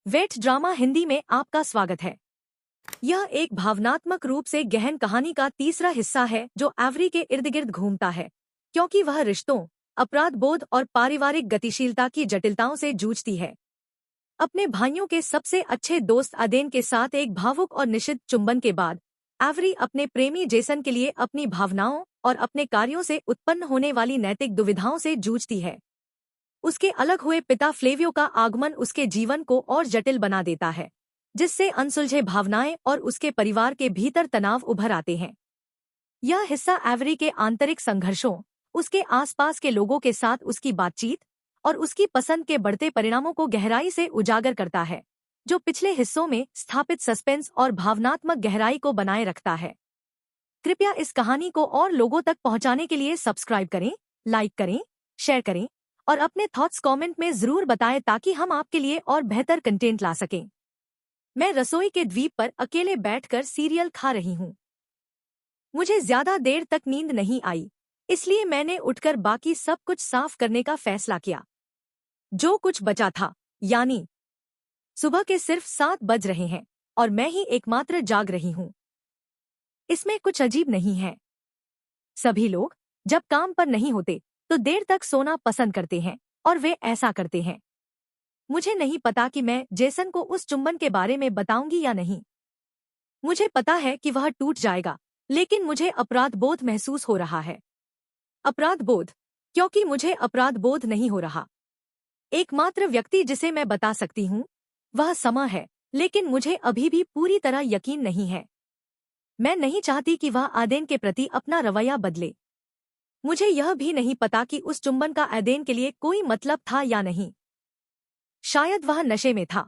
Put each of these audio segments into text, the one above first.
Wait drama Hindi में आपका स्वागत है। यह एक भावनात्मक रूप से गहन कहानी का तीसरा हिस्सा है जो एवरी के इर्द गिर्द घूमता है, क्योंकि वह रिश्तों, अपराध बोध और पारिवारिक गतिशीलता की जटिलताओं से जूझती है। अपने भाइयों के सबसे अच्छे दोस्त अदेन के साथ एक भावुक और निषिद्ध चुंबन के बाद एवरी अपने प्रेमी जेसन के लिए अपनी भावनाओं और अपने कार्यों से उत्पन्न होने वाली नैतिक दुविधाओं से जूझती है। उसके अलग हुए पिता फ्लेवियो का आगमन उसके जीवन को और जटिल बना देता है, जिससे अनसुलझे भावनाएं और उसके परिवार के भीतर तनाव उभर आते हैं। यह हिस्सा एवरी के आंतरिक संघर्षों, उसके आसपास के लोगों के साथ उसकी बातचीत और उसकी पसंद के बढ़ते परिणामों को गहराई से उजागर करता है, जो पिछले हिस्सों में स्थापित सस्पेंस और भावनात्मक गहराई को बनाए रखता है। कृपया इस कहानी को और लोगों तक पहुंचाने के लिए सब्सक्राइब करें, लाइक करें, शेयर करें और अपने थॉट्स कमेंट में जरूर बताएं ताकि हम आपके लिए और बेहतर कंटेंट ला सकें। मैं रसोई के द्वीप पर अकेले बैठकर सीरियल खा रही हूँ। मुझे ज्यादा देर तक नींद नहीं आई, इसलिए मैंने उठकर बाकी सब कुछ साफ करने का फैसला किया। जो कुछ बचा था, यानी सुबह के सिर्फ 7 बज रहे हैं और मैं ही एकमात्र जाग रही हूँ। इसमें कुछ अजीब नहीं है। सभी लोग जब काम पर नहीं होते तो देर तक सोना पसंद करते हैं और वे ऐसा करते हैं। मुझे नहीं पता कि मैं जेसन को उस चुंबन के बारे में बताऊंगी या नहीं। मुझे पता है कि वह टूट जाएगा, लेकिन मुझे अपराध बोध महसूस हो रहा है। अपराध बोध, क्योंकि मुझे अपराध बोध नहीं हो रहा। एकमात्र व्यक्ति जिसे मैं बता सकती हूँ वह समा है, लेकिन मुझे अभी भी पूरी तरह यकीन नहीं है। मैं नहीं चाहती कि वह आदेन के प्रति अपना रवैया बदले। मुझे यह भी नहीं पता कि उस चुंबन का आदेन के लिए कोई मतलब था या नहीं। शायद वह नशे में था।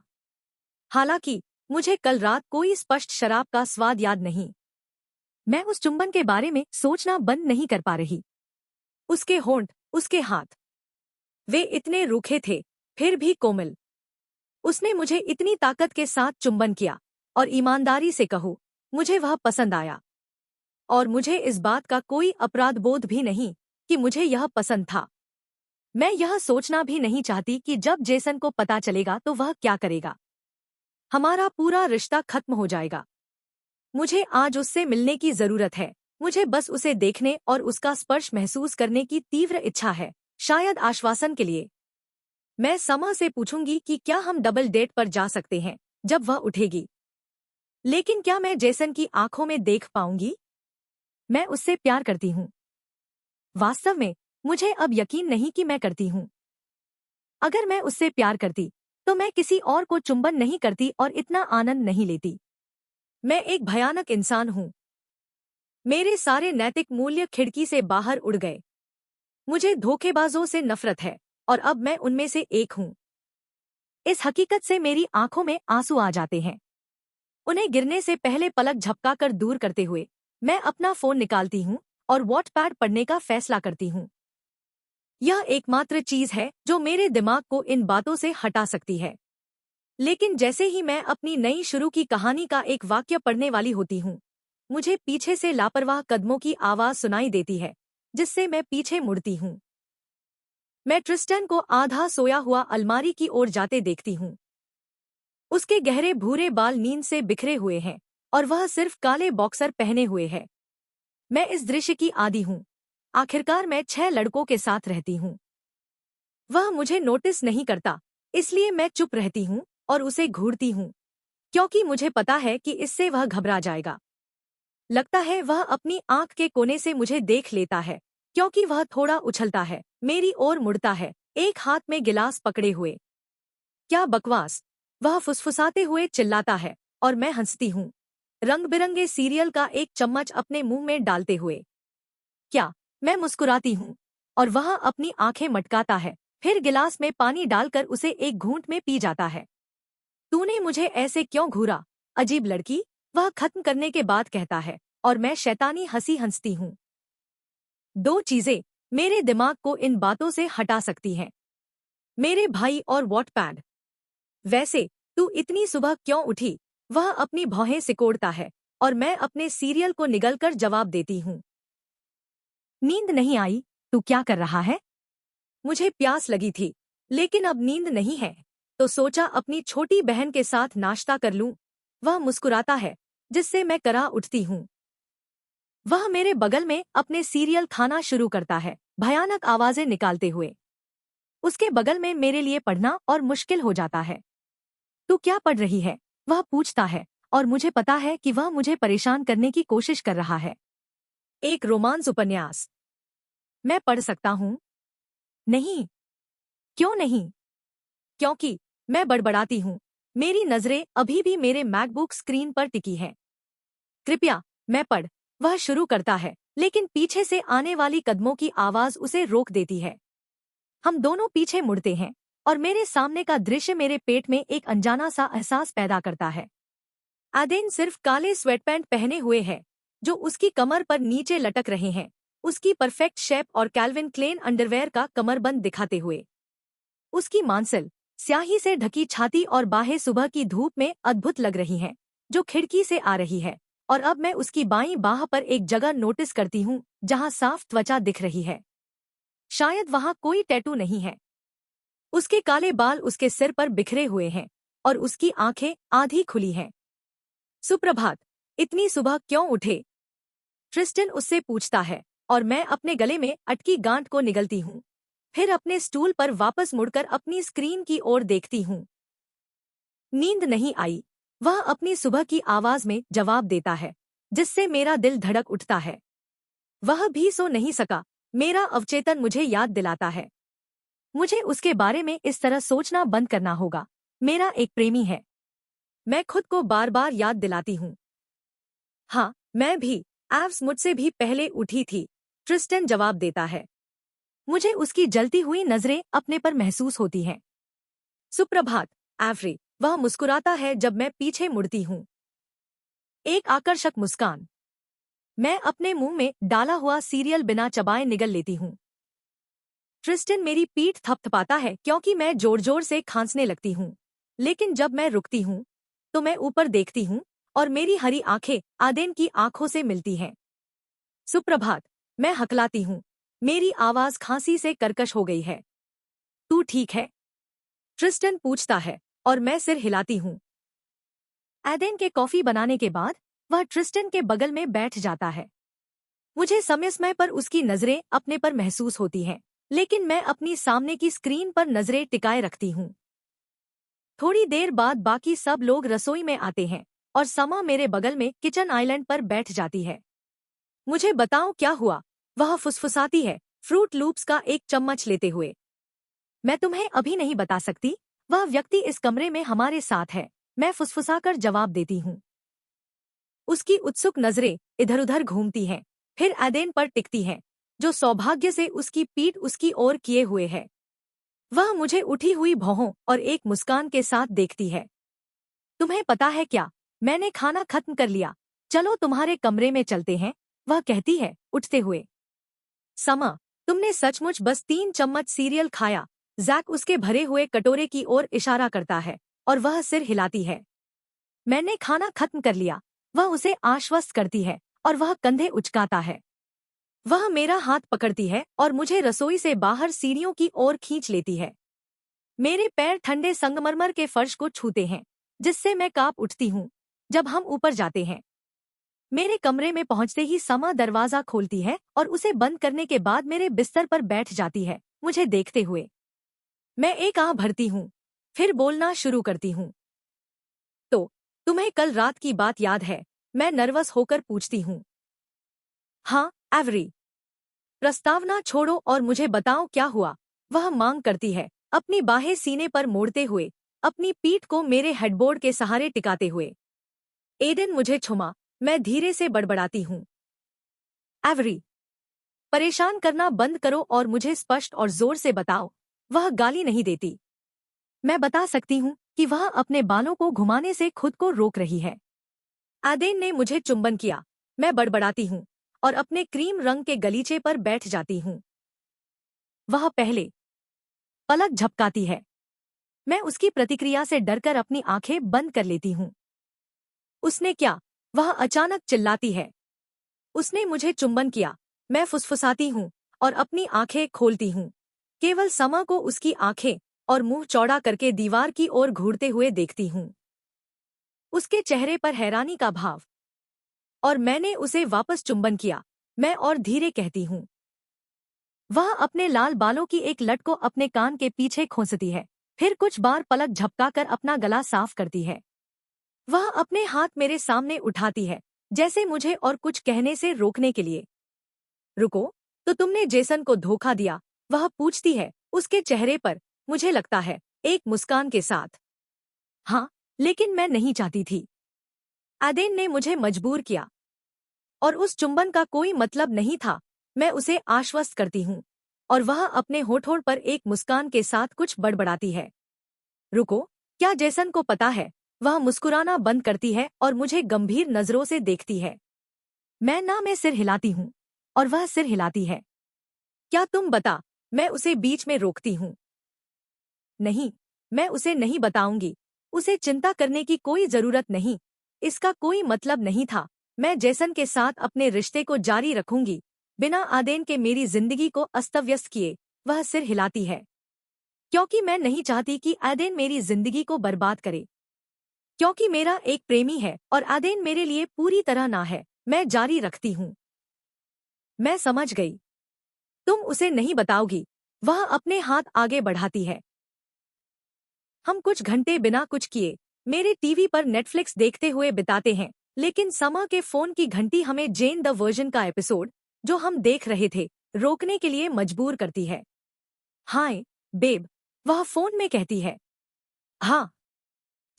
हालांकि मुझे कल रात कोई स्पष्ट शराब का स्वाद याद नहीं। मैं उस चुंबन के बारे में सोचना बंद नहीं कर पा रही। उसके होंठ, उसके हाथ, वे इतने रूखे थे, फिर भी कोमल। उसने मुझे इतनी ताकत के साथ चुंबन किया, और ईमानदारी से कहूं, मुझे वह पसंद आया। और मुझे इस बात का कोई अपराध बोध भी नहीं कि मुझे यह पसंद था। मैं यह सोचना भी नहीं चाहती कि जब जेसन को पता चलेगा तो वह क्या करेगा। हमारा पूरा रिश्ता खत्म हो जाएगा। मुझे आज उससे मिलने की जरूरत है। मुझे बस उसे देखने और उसका स्पर्श महसूस करने की तीव्र इच्छा है, शायद आश्वासन के लिए। मैं समा से पूछूंगी कि क्या हम डबल डेट पर जा सकते हैं जब वह उठेगी। लेकिन क्या मैं जेसन की आंखों में देख पाऊंगी? मैं उससे प्यार करती हूँ। वास्तव में मुझे अब यकीन नहीं कि मैं करती हूँ। अगर मैं उससे प्यार करती तो मैं किसी और को चुंबन नहीं करती और इतना आनंद नहीं लेती। मैं एक भयानक इंसान हूँ। मेरे सारे नैतिक मूल्य खिड़की से बाहर उड़ गए। मुझे धोखेबाजों से नफरत है और अब मैं उनमें से एक हूँ। इस हकीकत से मेरी आंखों में आंसू आ जाते हैं। उन्हें गिरने से पहले पलक झपकाकर दूर करते हुए मैं अपना फोन निकालती हूँ और वॉटपैड पढ़ने का फैसला करती हूँ। यह एकमात्र चीज है जो मेरे दिमाग को इन बातों से हटा सकती है। लेकिन जैसे ही मैं अपनी नई शुरू की कहानी का एक वाक्य पढ़ने वाली होती हूँ, मुझे पीछे से लापरवाह कदमों की आवाज सुनाई देती है, जिससे मैं पीछे मुड़ती हूँ। मैं ट्रिस्टन को आधा सोया हुआ अलमारी की ओर जाते देखती हूँ। उसके गहरे भूरे बाल नींद से बिखरे हुए हैं और वह सिर्फ काले बॉक्सर पहने हुए है। मैं इस दृश्य की आदी हूँ। आखिरकार मैं 6 लड़कों के साथ रहती हूँ। वह मुझे नोटिस नहीं करता, इसलिए मैं चुप रहती हूँ और उसे घूरती हूँ, क्योंकि मुझे पता है कि इससे वह घबरा जाएगा। लगता है वह अपनी आंख के कोने से मुझे देख लेता है, क्योंकि वह थोड़ा उछलता है, मेरी ओर मुड़ता है, एक हाथ में गिलास पकड़े हुए। क्या बकवास, वह फुसफुसाते हुए चिल्लाता है और मैं हंसती हूँ, रंग बिरंगे सीरियल का एक चम्मच अपने मुंह में डालते हुए। क्या मैं मुस्कुराती हूँ और वह अपनी आंखें मटकाता है, फिर गिलास में पानी डालकर उसे एक घूंट में पी जाता है। तूने मुझे ऐसे क्यों घूरा, अजीब लड़की, वह खत्म करने के बाद कहता है, और मैं शैतानी हंसी हंसती हूँ। 2 चीजें मेरे दिमाग को इन बातों से हटा सकती हैं, मेरे भाई और वॉटपैड। वैसे तू इतनी सुबह क्यों उठी, वह अपनी भौहें सिकोड़ता है और मैं अपने सीरियल को निगलकर जवाब देती हूँ। नींद नहीं आई? तू क्या कर रहा है? मुझे प्यास लगी थी, लेकिन अब नींद नहीं है। तो सोचा अपनी छोटी बहन के साथ नाश्ता कर लूं। वह मुस्कुराता है, जिससे मैं करा उठती हूँ। वह मेरे बगल में अपने सीरियल खाना शुरू करता है, भयानक आवाजें निकालते हुए। उसके बगल में मेरे लिए पढ़ना और मुश्किल हो जाता है। तू क्या पढ़ रही है? वह पूछता है, और मुझे पता है कि वह मुझे परेशान करने की कोशिश कर रहा है। एक रोमांस उपन्यास। मैं पढ़ सकता हूँ? नहीं। क्यों नहीं? क्योंकि मैं बड़बड़ाती हूँ। मेरी नजरें अभी भी मेरे मैकबुक स्क्रीन पर टिकी हैं। कृपया, मैं पढ़। वह शुरू करता है, लेकिन पीछे से आने वाली कदमों की आवाज उसे रोक देती है। हम दोनों पीछे मुड़ते हैं, और मेरे सामने का दृश्य मेरे पेट में एक अनजाना सा एहसास पैदा करता है। एडेन सिर्फ काले स्वेटपैंट पहने हुए है, जो उसकी कमर पर नीचे लटक रहे हैं, उसकी परफेक्ट शेप और कैल्विन क्लेन अंडरवेयर का कमरबंद दिखाते हुए। उसकी मांसल, स्याही से ढकी छाती और बाहें सुबह की धूप में अद्भुत लग रही हैं, जो खिड़की से आ रही है। और अब मैं उसकी बाईं बाह पर एक जगह नोटिस करती हूँ, जहाँ साफ त्वचा दिख रही है। शायद वहाँ कोई टैटू नहीं है। उसके काले बाल उसके सिर पर बिखरे हुए हैं, और उसकी आंखें आधी खुली हैं। सुप्रभात, इतनी सुबह क्यों उठे? ट्रिस्टन उससे पूछता है, और मैं अपने गले में अटकी गांठ को निगलती हूँ। फिर अपने स्टूल पर वापस मुड़कर अपनी स्क्रीन की ओर देखती हूँ। नींद नहीं आई, वह अपनी सुबह की आवाज में जवाब देता है, जिससे मेरा दिल धड़क उठता है। वह भी सो नहीं सका, मेरा अवचेतन मुझे याद दिलाता है। मुझे उसके बारे में इस तरह सोचना बंद करना होगा। मेरा एक प्रेमी है। मैं खुद को बार बार याद दिलाती हूँ। हाँ, मैं भी। एव्स मुझसे भी पहले उठी थी, ट्रिस्टन जवाब देता है। मुझे उसकी जलती हुई नजरें अपने पर महसूस होती हैं। सुप्रभात, एवरी। वह मुस्कुराता है जब मैं पीछे मुड़ती हूँ। एक आकर्षक मुस्कान। मैं अपने मुंह में डाला हुआ सीरियल बिना चबाए निगल लेती हूँ। ट्रिस्टन मेरी पीठ थपथपाता है क्योंकि मैं जोर जोर से खांसने लगती हूँ। लेकिन जब मैं रुकती हूँ, तो मैं ऊपर देखती हूँ, और मेरी हरी आंखें एडेन की आंखों से मिलती हैं। सुप्रभात, मैं हकलाती हूँ। मेरी आवाज खांसी से कर्कश हो गई है। तू ठीक है? ट्रिस्टन पूछता है, और मैं सिर हिलाती हूँ। एडेन के कॉफी बनाने के बाद वह ट्रिस्टन के बगल में बैठ जाता है। मुझे समय समय पर उसकी नजरें अपने पर महसूस होती हैं, लेकिन मैं अपनी सामने की स्क्रीन पर नजरें टिकाए रखती हूँ। थोड़ी देर बाद बाकी सब लोग रसोई में आते हैं, और समा मेरे बगल में किचन आइलैंड पर बैठ जाती है। मुझे बताओ क्या हुआ? वह फुसफुसाती है, फ्रूट लूप्स का एक चम्मच लेते हुए। मैं तुम्हें अभी नहीं बता सकती। वह व्यक्ति इस कमरे में हमारे साथ है, मैं फुसफुसाकर जवाब देती हूँ। उसकी उत्सुक नजरें इधर-उधर घूमती हैं, फिर एडेन पर टिकती हैं, जो सौभाग्य से उसकी पीठ उसकी ओर किए हुए है। वह मुझे उठी हुई भौहों और एक मुस्कान के साथ देखती है। तुम्हें पता है क्या? मैंने खाना खत्म कर लिया। चलो तुम्हारे कमरे में चलते हैं, वह कहती है, उठते हुए। समा, तुमने सचमुच बस 3 चम्मच सीरियल खाया। जैक उसके भरे हुए कटोरे की ओर इशारा करता है, और वह सिर हिलाती है। मैंने खाना खत्म कर लिया, वह उसे आश्वस्त करती है, और वह कंधे उचकाता है। वह मेरा हाथ पकड़ती है और मुझे रसोई से बाहर सीढ़ियों की ओर खींच लेती है। मेरे पैर ठंडे संगमरमर के फर्श को छूते हैं, जिससे मैं कांप उठती हूँ। जब हम ऊपर जाते हैं, मेरे कमरे में पहुंचते ही समा दरवाजा खोलती है और उसे बंद करने के बाद मेरे बिस्तर पर बैठ जाती है, मुझे देखते हुए। मैं एक आह भरती हूँ, फिर बोलना शुरू करती हूँ। तो तुम्हें कल रात की बात याद है? मैं नर्वस होकर पूछती हूँ। हाँ, एवरी। प्रस्तावना छोड़ो और मुझे बताओ क्या हुआ, वह मांग करती है, अपनी बाहें सीने पर मोड़ते हुए, अपनी पीठ को मेरे हेडबोर्ड के सहारे टिकाते हुए। एडेन मुझे छुमा, मैं धीरे से बड़बड़ाती हूँ। एवरी, परेशान करना बंद करो और मुझे स्पष्ट और जोर से बताओ। वह गाली नहीं देती। मैं बता सकती हूँ कि वह अपने बालों को घुमाने से खुद को रोक रही है। एडेन ने मुझे चुंबन किया। मैं बड़बड़ाती हूँ और अपने क्रीम रंग के गलीचे पर बैठ जाती हूँ। वह पहले पलक झपकाती है। मैं उसकी प्रतिक्रिया से डरकर अपनी आंखें बंद कर लेती हूँ। उसने क्या? वह अचानक चिल्लाती है। उसने मुझे चुंबन किया। मैं फुसफुसाती हूँ और अपनी आंखें खोलती हूँ। केवल समा को उसकी आंखें और मुंह चौड़ा करके दीवार की ओर घूरते हुए देखती हूँ। उसके चेहरे पर हैरानी का भाव, और मैंने उसे वापस चुंबन किया। मैं और धीरे कहती हूँ। वह अपने लाल बालों की एक लट को अपने कान के पीछे खोंसती है, फिर कुछ बार पलक झपकाकर अपना गला साफ करती है। वह अपने हाथ मेरे सामने उठाती है, जैसे मुझे और कुछ कहने से रोकने के लिए। रुको, तो तुमने जेसन को धोखा दिया? वह पूछती है, उसके चेहरे पर, मुझे लगता है, एक मुस्कान के साथ। हाँ, लेकिन मैं नहीं चाहती थी। एडेन ने मुझे मजबूर किया। और उस चुंबन का कोई मतलब नहीं था। मैं उसे आश्वस्त करती हूँ, और वह अपने होठों पर एक मुस्कान के साथ कुछ बड़बड़ाती है। रुको, क्या जेसन को पता है? वह मुस्कुराना बंद करती है और मुझे गंभीर नजरों से देखती है। मैं सिर हिलाती हूँ, और वह सिर हिलाती है। क्या तुम बता? मैं उसे बीच में रोकती हूँ। नहीं, मैं उसे नहीं बताऊंगी। उसे चिंता करने की कोई जरूरत नहीं। इसका कोई मतलब नहीं था। मैं जेसन के साथ अपने रिश्ते को जारी रखूंगी, बिना एडेन के मेरी जिंदगी को अस्तव्यस्त किए। वह सिर हिलाती है। क्योंकि मैं नहीं चाहती कि एडेन मेरी जिंदगी को बर्बाद करे। क्योंकि मेरा एक प्रेमी है और एडेन मेरे लिए पूरी तरह ना है। मैं जारी रखती हूँ। मैं समझ गई। तुम उसे नहीं बताओगी। वह अपने हाथ आगे बढ़ाती है। हम कुछ घंटे बिना कुछ किए मेरे टीवी पर नेटफ्लिक्स देखते हुए बिताते हैं, लेकिन समा के फोन की घंटी हमें जेन द वर्जन का एपिसोड, जो हम देख रहे थे, रोकने के लिए मजबूर करती है। हाय बेब, वह फोन में कहती है। हाँ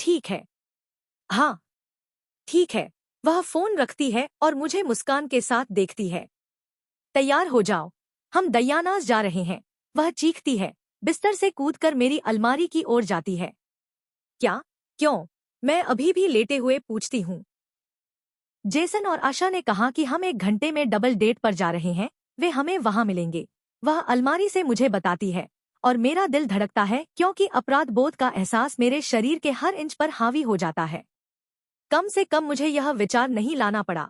ठीक है। हाँ ठीक है। वह फोन रखती है और मुझे मुस्कान के साथ देखती है। तैयार हो जाओ, हम दयानास जा रहे हैं। वह चीखती है, बिस्तर से कूदकर मेरी अलमारी की ओर जाती है। क्या? क्यों? मैं अभी भी लेटे हुए पूछती हूँ। जेसन और आशा ने कहा कि हम 1 घंटे में डबल डेट पर जा रहे हैं। वे हमें वहां मिलेंगे। वह अलमारी से मुझे बताती है, और मेरा दिल धड़कता है क्योंकि अपराध बोध का एहसास मेरे शरीर के हर इंच पर हावी हो जाता है। कम से कम मुझे यह विचार नहीं लाना पड़ा।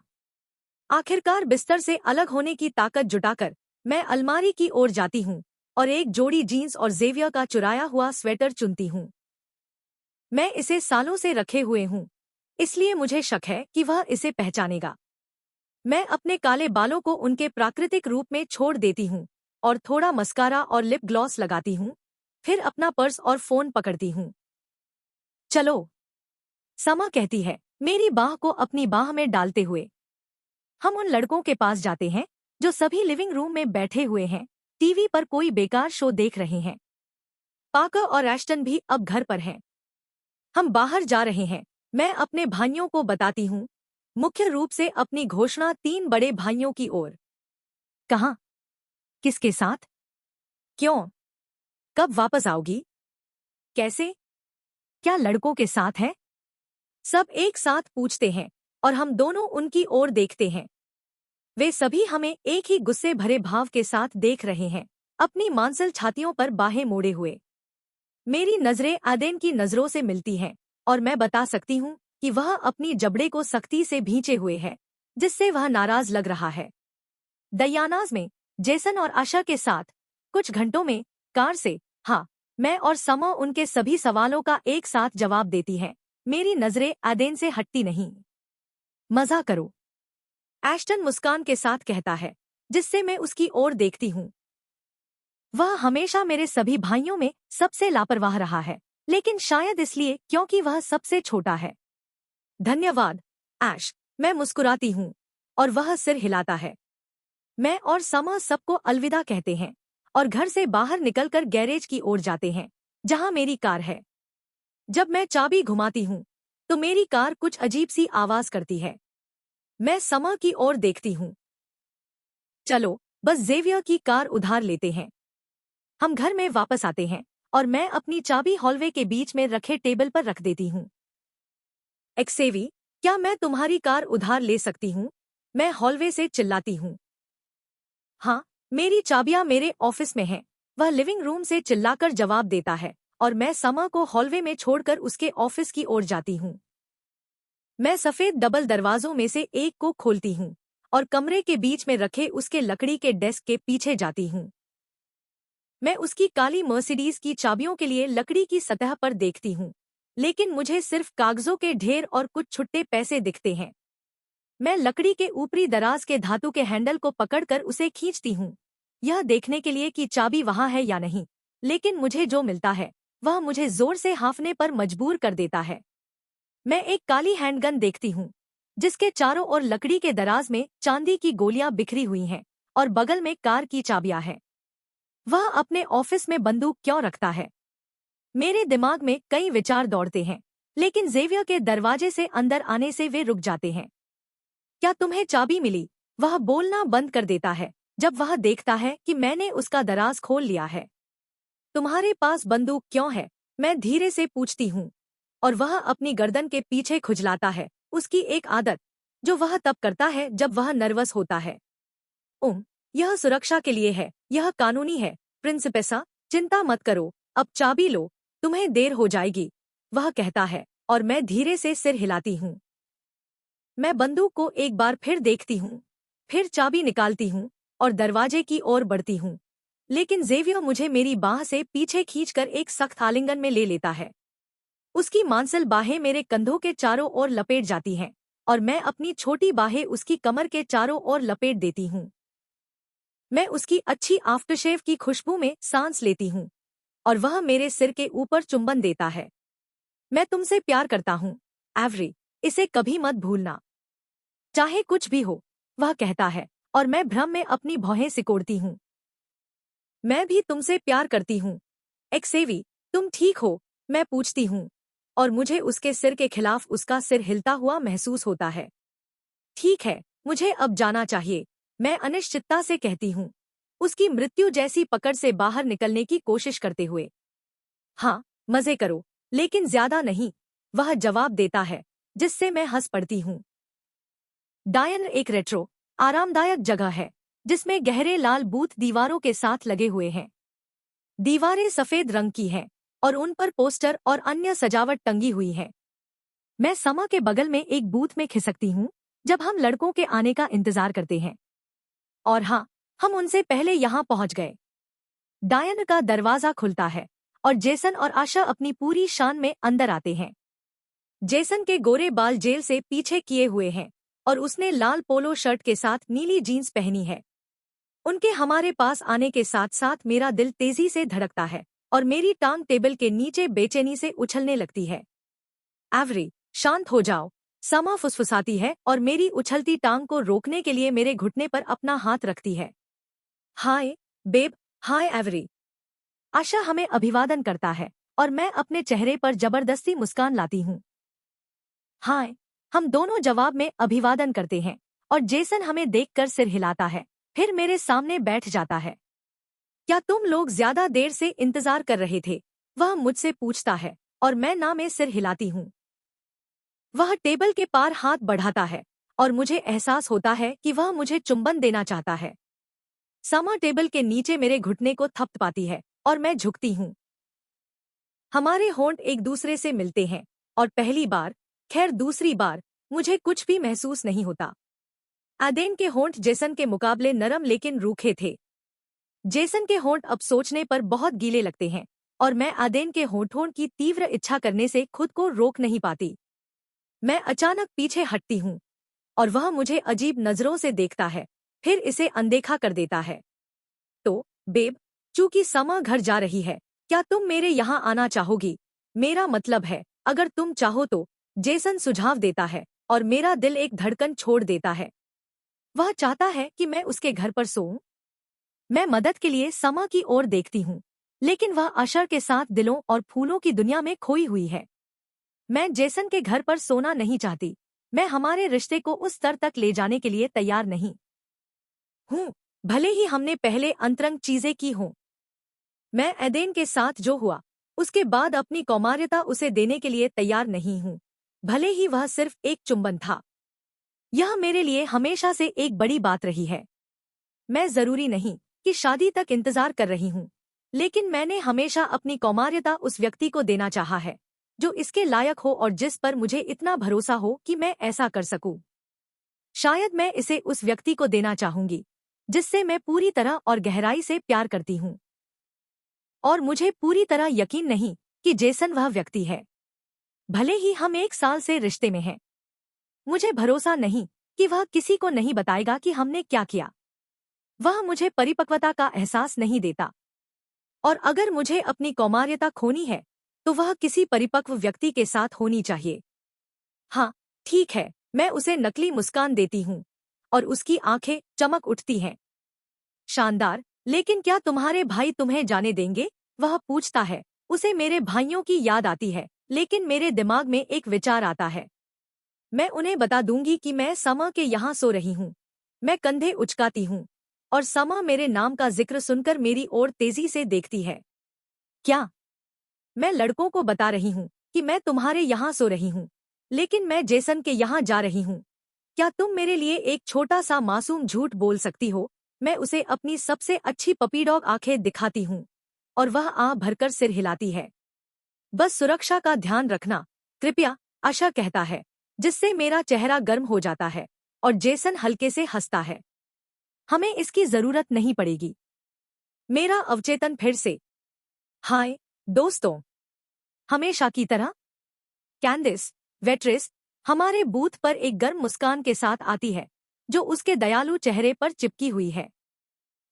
आखिरकार बिस्तर से अलग होने की ताकत जुटाकर मैं अलमारी की ओर जाती हूँ और एक जोड़ी जीन्स और जेवियर का चुराया हुआ स्वेटर चुनती हूँ। मैं इसे सालों से रखे हुए हूँ, इसलिए मुझे शक है कि वह इसे पहचानेगा। मैं अपने काले बालों को उनके प्राकृतिक रूप में छोड़ देती हूँ और थोड़ा मस्कारा और लिप ग्लॉस लगाती हूँ, फिर अपना पर्स और फोन पकड़ती हूँ। चलो, समा कहती है, मेरी बाह को अपनी बाह में डालते हुए। हम उन लड़कों के पास जाते हैं जो सभी लिविंग रूम में बैठे हुए हैं, टीवी पर कोई बेकार शो देख रहे हैं। पाकर और एश्टन भी अब घर पर हैं। हम बाहर जा रहे हैं। मैं अपने भाइयों को बताती हूँ, मुख्य रूप से अपनी घोषणा 3 बड़े भाइयों की ओर। कहाँ? किसके साथ? क्यों? कब वापस आओगी? कैसे? क्या लड़कों के साथ है? सब एक साथ पूछते हैं, और हम दोनों उनकी ओर देखते हैं। वे सभी हमें एक ही गुस्से भरे भाव के साथ देख रहे हैं, अपनी मांसल छातियों पर बाहें मोड़े हुए। मेरी नजरें एडेन की नजरों से मिलती हैं, और मैं बता सकती हूँ कि वह अपनी जबड़े को सख्ती से भींचे हुए है, जिससे वह नाराज लग रहा है। दयानाज में जेसन और आशा के साथ कुछ घंटों में कार से, हाँ, मैं और समा उनके सभी सवालों का एक साथ जवाब देती हैं। मेरी नजरें एडेन से हटती नहीं। मजा करो, एश्टन मुस्कान के साथ कहता है, जिससे मैं उसकी ओर देखती हूँ। वह हमेशा मेरे सभी भाइयों में सबसे लापरवाह रहा है, लेकिन शायद इसलिए क्योंकि वह सबसे छोटा है। धन्यवाद, ऐश, मैं मुस्कुराती हूँ, और वह सिर हिलाता है। मैं और समा सबको अलविदा कहते हैं और घर से बाहर निकलकर गैरेज की ओर जाते हैं, जहां मेरी कार है। जब मैं चाबी घुमाती हूँ, तो मेरी कार कुछ अजीब सी आवाज करती है। मैं समा की ओर देखती हूँ। चलो, बस जेवियर की कार उधार लेते हैं। हम घर में वापस आते हैं, और मैं अपनी चाबी हॉलवे के बीच में रखे टेबल पर रख देती हूँ। एक्सेवी, क्या मैं तुम्हारी कार उधार ले सकती हूँ? मैं हॉलवे से चिल्लाती हूँ। हाँ, मेरी चाबियां मेरे ऑफिस में हैं। वह लिविंग रूम से चिल्लाकर जवाब देता है, और मैं समा को हॉलवे में छोड़कर उसके ऑफिस की ओर जाती हूँ। मैं सफेद डबल दरवाजों में से एक को खोलती हूँ और कमरे के बीच में रखे उसके लकड़ी के डेस्क के पीछे जाती हूँ। मैं उसकी काली मर्सिडीज की चाबियों के लिए लकड़ी की सतह पर देखती हूँ, लेकिन मुझे सिर्फ कागजों के ढेर और कुछ छुट्टे पैसे दिखते हैं। मैं लकड़ी के ऊपरी दराज के धातु के हैंडल को पकड़कर उसे खींचती हूँ, यह देखने के लिए कि चाबी वहाँ है या नहीं, लेकिन मुझे जो मिलता है वह मुझे जोर से हाँफने पर मजबूर कर देता है। मैं एक काली हैंडगन देखती हूँ, जिसके चारों ओर लकड़ी के दराज में चांदी की गोलियां बिखरी हुई हैं और बगल में कार की चाबियां हैं। वह अपने ऑफिस में बंदूक क्यों रखता है? मेरे दिमाग में कई विचार दौड़ते हैं, लेकिन जेवियर के दरवाजे से अंदर आने से वे रुक जाते हैं। क्या तुम्हें चाबी मिली? वह बोलना बंद कर देता है जब वह देखता है कि मैंने उसका दराज खोल लिया है। तुम्हारे पास बंदूक क्यों है? मैं धीरे से पूछती हूँ, और वह अपनी गर्दन के पीछे खुजलाता है, उसकी एक आदत जो वह तब करता है जब वह नर्वस होता है। यह सुरक्षा के लिए है, यह कानूनी है। प्रिंसिपेसा, चिंता मत करो, अब चाबी लो, तुम्हें देर हो जाएगी, वह कहता है, और मैं धीरे से सिर हिलाती हूँ। मैं बंदूक को एक बार फिर देखती हूँ, फिर चाबी निकालती हूँ और दरवाजे की ओर बढ़ती हूँ, लेकिन जेवियर मुझे मेरी बाह से पीछे खींचकर एक सख्त आलिंगन में ले लेता है। उसकी मांसल बाहें मेरे कंधों के चारों ओर लपेट जाती हैं, और मैं अपनी छोटी बाहें उसकी कमर के चारों ओर लपेट देती हूँ। मैं उसकी अच्छी आफ्टरशेव की खुशबू में सांस लेती हूँ, और वह मेरे सिर के ऊपर चुंबन देता है। मैं तुमसे प्यार करता हूँ, एवरी, इसे कभी मत भूलना। चाहे कुछ भी हो, वह कहता है, और मैं भ्रम में अपनी भौहें सिकोड़ती हूँ। मैं भी तुमसे प्यार करती हूँ, एक्सेवी, तुम ठीक हो? मैं पूछती हूँ, और मुझे उसके सिर के खिलाफ उसका सिर हिलता हुआ महसूस होता है। ठीक है, मुझे अब जाना चाहिए, मैं अनिश्चितता से कहती हूँ, उसकी मृत्यु जैसी पकड़ से बाहर निकलने की कोशिश करते हुए। हाँ, मजे करो, लेकिन ज्यादा नहीं, वह जवाब देता है, जिससे मैं हंस पड़ती हूँ। डायन एक रेट्रो, आरामदायक जगह है, जिसमें गहरे लाल बूथ दीवारों के साथ लगे हुए हैं। दीवारें सफेद रंग की हैं, और उन पर पोस्टर और अन्य सजावट टंगी हुई है। मैं समा के बगल में एक बूथ में खिसकती हूँ, जब हम लड़कों के आने का इंतजार करते हैं। और हाँ, हम उनसे पहले यहाँ पहुँच गए। डायन का दरवाजा खुलता है, और जेसन और आशा अपनी पूरी शान में अंदर आते हैं। जेसन के गोरे बाल जेल से पीछे किए हुए हैं, और उसने लाल पोलो शर्ट के साथ नीली जीन्स पहनी है। उनके हमारे पास आने के साथ साथ मेरा दिल तेजी से धड़कता है, और मेरी टांग टेबल के नीचे बेचैनी से उछलने लगती है। एवरी, शांत हो जाओ, समा फुसफुसाती है और मेरी उछलती टांग को रोकने के लिए मेरे घुटने पर अपना हाथ रखती है। हाय बेब, हाय एवरी। आशा हमें अभिवादन करता है, और मैं अपने चेहरे पर जबरदस्ती मुस्कान लाती हूँ। हाय, हम दोनों जवाब में अभिवादन करते हैं, और जेसन हमें देखकर सिर हिलाता है, फिर मेरे सामने बैठ जाता है। क्या तुम लोग ज्यादा देर से इंतजार कर रहे थे? वह मुझसे पूछता है, और मैं ना में सिर हिलाती हूँ। वह टेबल के पार हाथ बढ़ाता है, और मुझे एहसास होता है कि वह मुझे चुंबन देना चाहता है। समा टेबल के नीचे मेरे घुटने को थपथपाती है, और मैं झुकती हूँ। हमारे होंठ एक दूसरे से मिलते हैं, और पहली बार, खैर दूसरी बार, मुझे कुछ भी महसूस नहीं होता। एडेन के होंठ जेसन के मुकाबले नरम लेकिन रूखे थे। जेसन के होंठ अब सोचने पर बहुत गीले लगते हैं, और मैं एडेन के होंठों की तीव्र इच्छा करने से खुद को रोक नहीं पाती। मैं अचानक पीछे हटती हूँ, और वह मुझे अजीब नजरों से देखता है, फिर इसे अनदेखा कर देता है। तो, बेब, चूंकि समा घर जा रही है, क्या तुम मेरे यहाँ आना चाहोगी? मेरा मतलब है, अगर तुम चाहो तो, जेसन सुझाव देता है, और मेरा दिल एक धड़कन छोड़ देता है। वह चाहता है कि मैं उसके घर पर सोऊं। मैं मदद के लिए समा की ओर देखती हूँ, लेकिन वह अशर के साथ दिलों और फूलों की दुनिया में खोई हुई है। मैं जेसन के घर पर सोना नहीं चाहती। मैं हमारे रिश्ते को उस स्तर तक ले जाने के लिए तैयार नहीं हूँ, भले ही हमने पहले अंतरंग चीजें की हों। मैं एडेन के साथ जो हुआ, उसके बाद अपनी कौमार्यता उसे देने के लिए तैयार नहीं हूँ, भले ही वह सिर्फ एक चुंबन था। यह मेरे लिए हमेशा से एक बड़ी बात रही है। मैं जरूरी नहीं कि शादी तक इंतजार कर रही हूँ, लेकिन मैंने हमेशा अपनी कौमार्यता उस व्यक्ति को देना चाहा है, जो इसके लायक हो और जिस पर मुझे इतना भरोसा हो कि मैं ऐसा कर सकूं। शायद मैं इसे उस व्यक्ति को देना चाहूंगी, जिससे मैं पूरी तरह और गहराई से प्यार करती हूँ। और मुझे पूरी तरह यकीन नहीं कि जेसन वह व्यक्ति है। भले ही हम 1 साल से रिश्ते में हैं, मुझे भरोसा नहीं कि वह किसी को नहीं बताएगा कि हमने क्या किया। वह मुझे परिपक्वता का एहसास नहीं देता, और अगर मुझे अपनी कौमार्यता खोनी है तो वह किसी परिपक्व व्यक्ति के साथ होनी चाहिए। हाँ, ठीक है, मैं उसे नकली मुस्कान देती हूँ और उसकी आंखें चमक उठती हैं। शानदार, लेकिन क्या तुम्हारे भाई तुम्हें जाने देंगे? वह पूछता है। उसे मेरे भाइयों की याद आती है, लेकिन मेरे दिमाग में एक विचार आता है। मैं उन्हें बता दूंगी कि मैं समा के यहाँ सो रही हूँ। मैं कंधे उचकाती हूँ और समा मेरे नाम का जिक्र सुनकर मेरी ओर तेजी से देखती है। क्या? मैं लड़कों को बता रही हूँ कि मैं तुम्हारे यहाँ सो रही हूँ, लेकिन मैं जेसन के यहाँ जा रही हूँ। क्या तुम मेरे लिए एक छोटा सा मासूम झूठ बोल सकती हो? मैं उसे अपनी सबसे अच्छी पपी डॉग आंखें दिखाती हूँ और वह आ भरकर सिर हिलाती है। बस सुरक्षा का ध्यान रखना, कृपया, आशा कहता है, जिससे मेरा चेहरा गर्म हो जाता है और जेसन हल्के से हंसता है। हमें इसकी जरूरत नहीं पड़ेगी। मेरा अवचेतन फिर से। हाय दोस्तों, हमेशा की तरह कैंडिस, वेट्रेस, हमारे बूथ पर एक गर्म मुस्कान के साथ आती है जो उसके दयालु चेहरे पर चिपकी हुई है।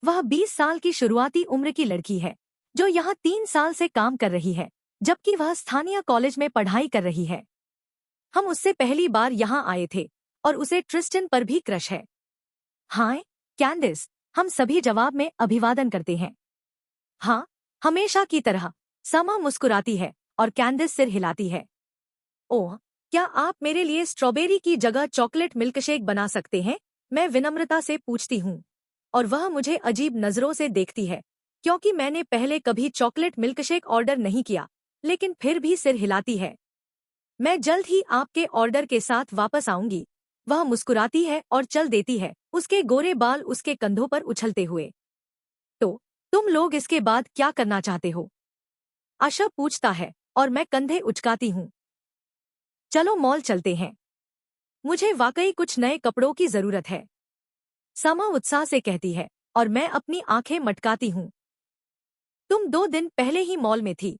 वह 20 साल की शुरुआती उम्र की लड़की है जो यहाँ 3 साल से काम कर रही है, जबकि वह स्थानीय कॉलेज में पढ़ाई कर रही है। हम उससे पहली बार यहाँ आए थे और उसे ट्रिस्टन पर भी क्रश है। हाय कैंडिस, हम सभी जवाब में अभिवादन करते हैं। हाँ, हमेशा की तरह, समा मुस्कुराती है और कैंडिस सिर हिलाती है। ओह, क्या आप मेरे लिए स्ट्रॉबेरी की जगह चॉकलेट मिल्कशेक बना सकते हैं? मैं विनम्रता से पूछती हूँ और वह मुझे अजीब नजरों से देखती है क्योंकि मैंने पहले कभी चॉकलेट मिल्कशेक ऑर्डर नहीं किया, लेकिन फिर भी सिर हिलाती है। मैं जल्द ही आपके ऑर्डर के साथ वापस आऊंगी। वह मुस्कुराती है और चल देती है, उसके गोरे बाल उसके कंधों पर उछलते हुए। तो तुम लोग इसके बाद क्या करना चाहते हो? आशा पूछता है और मैं कंधे उचकाती हूँ। चलो मॉल चलते हैं। मुझे वाकई कुछ नए कपड़ों की जरूरत है, समा उत्साह से कहती है और मैं अपनी आंखें मटकाती हूँ। तुम 2 दिन पहले ही मॉल में थी।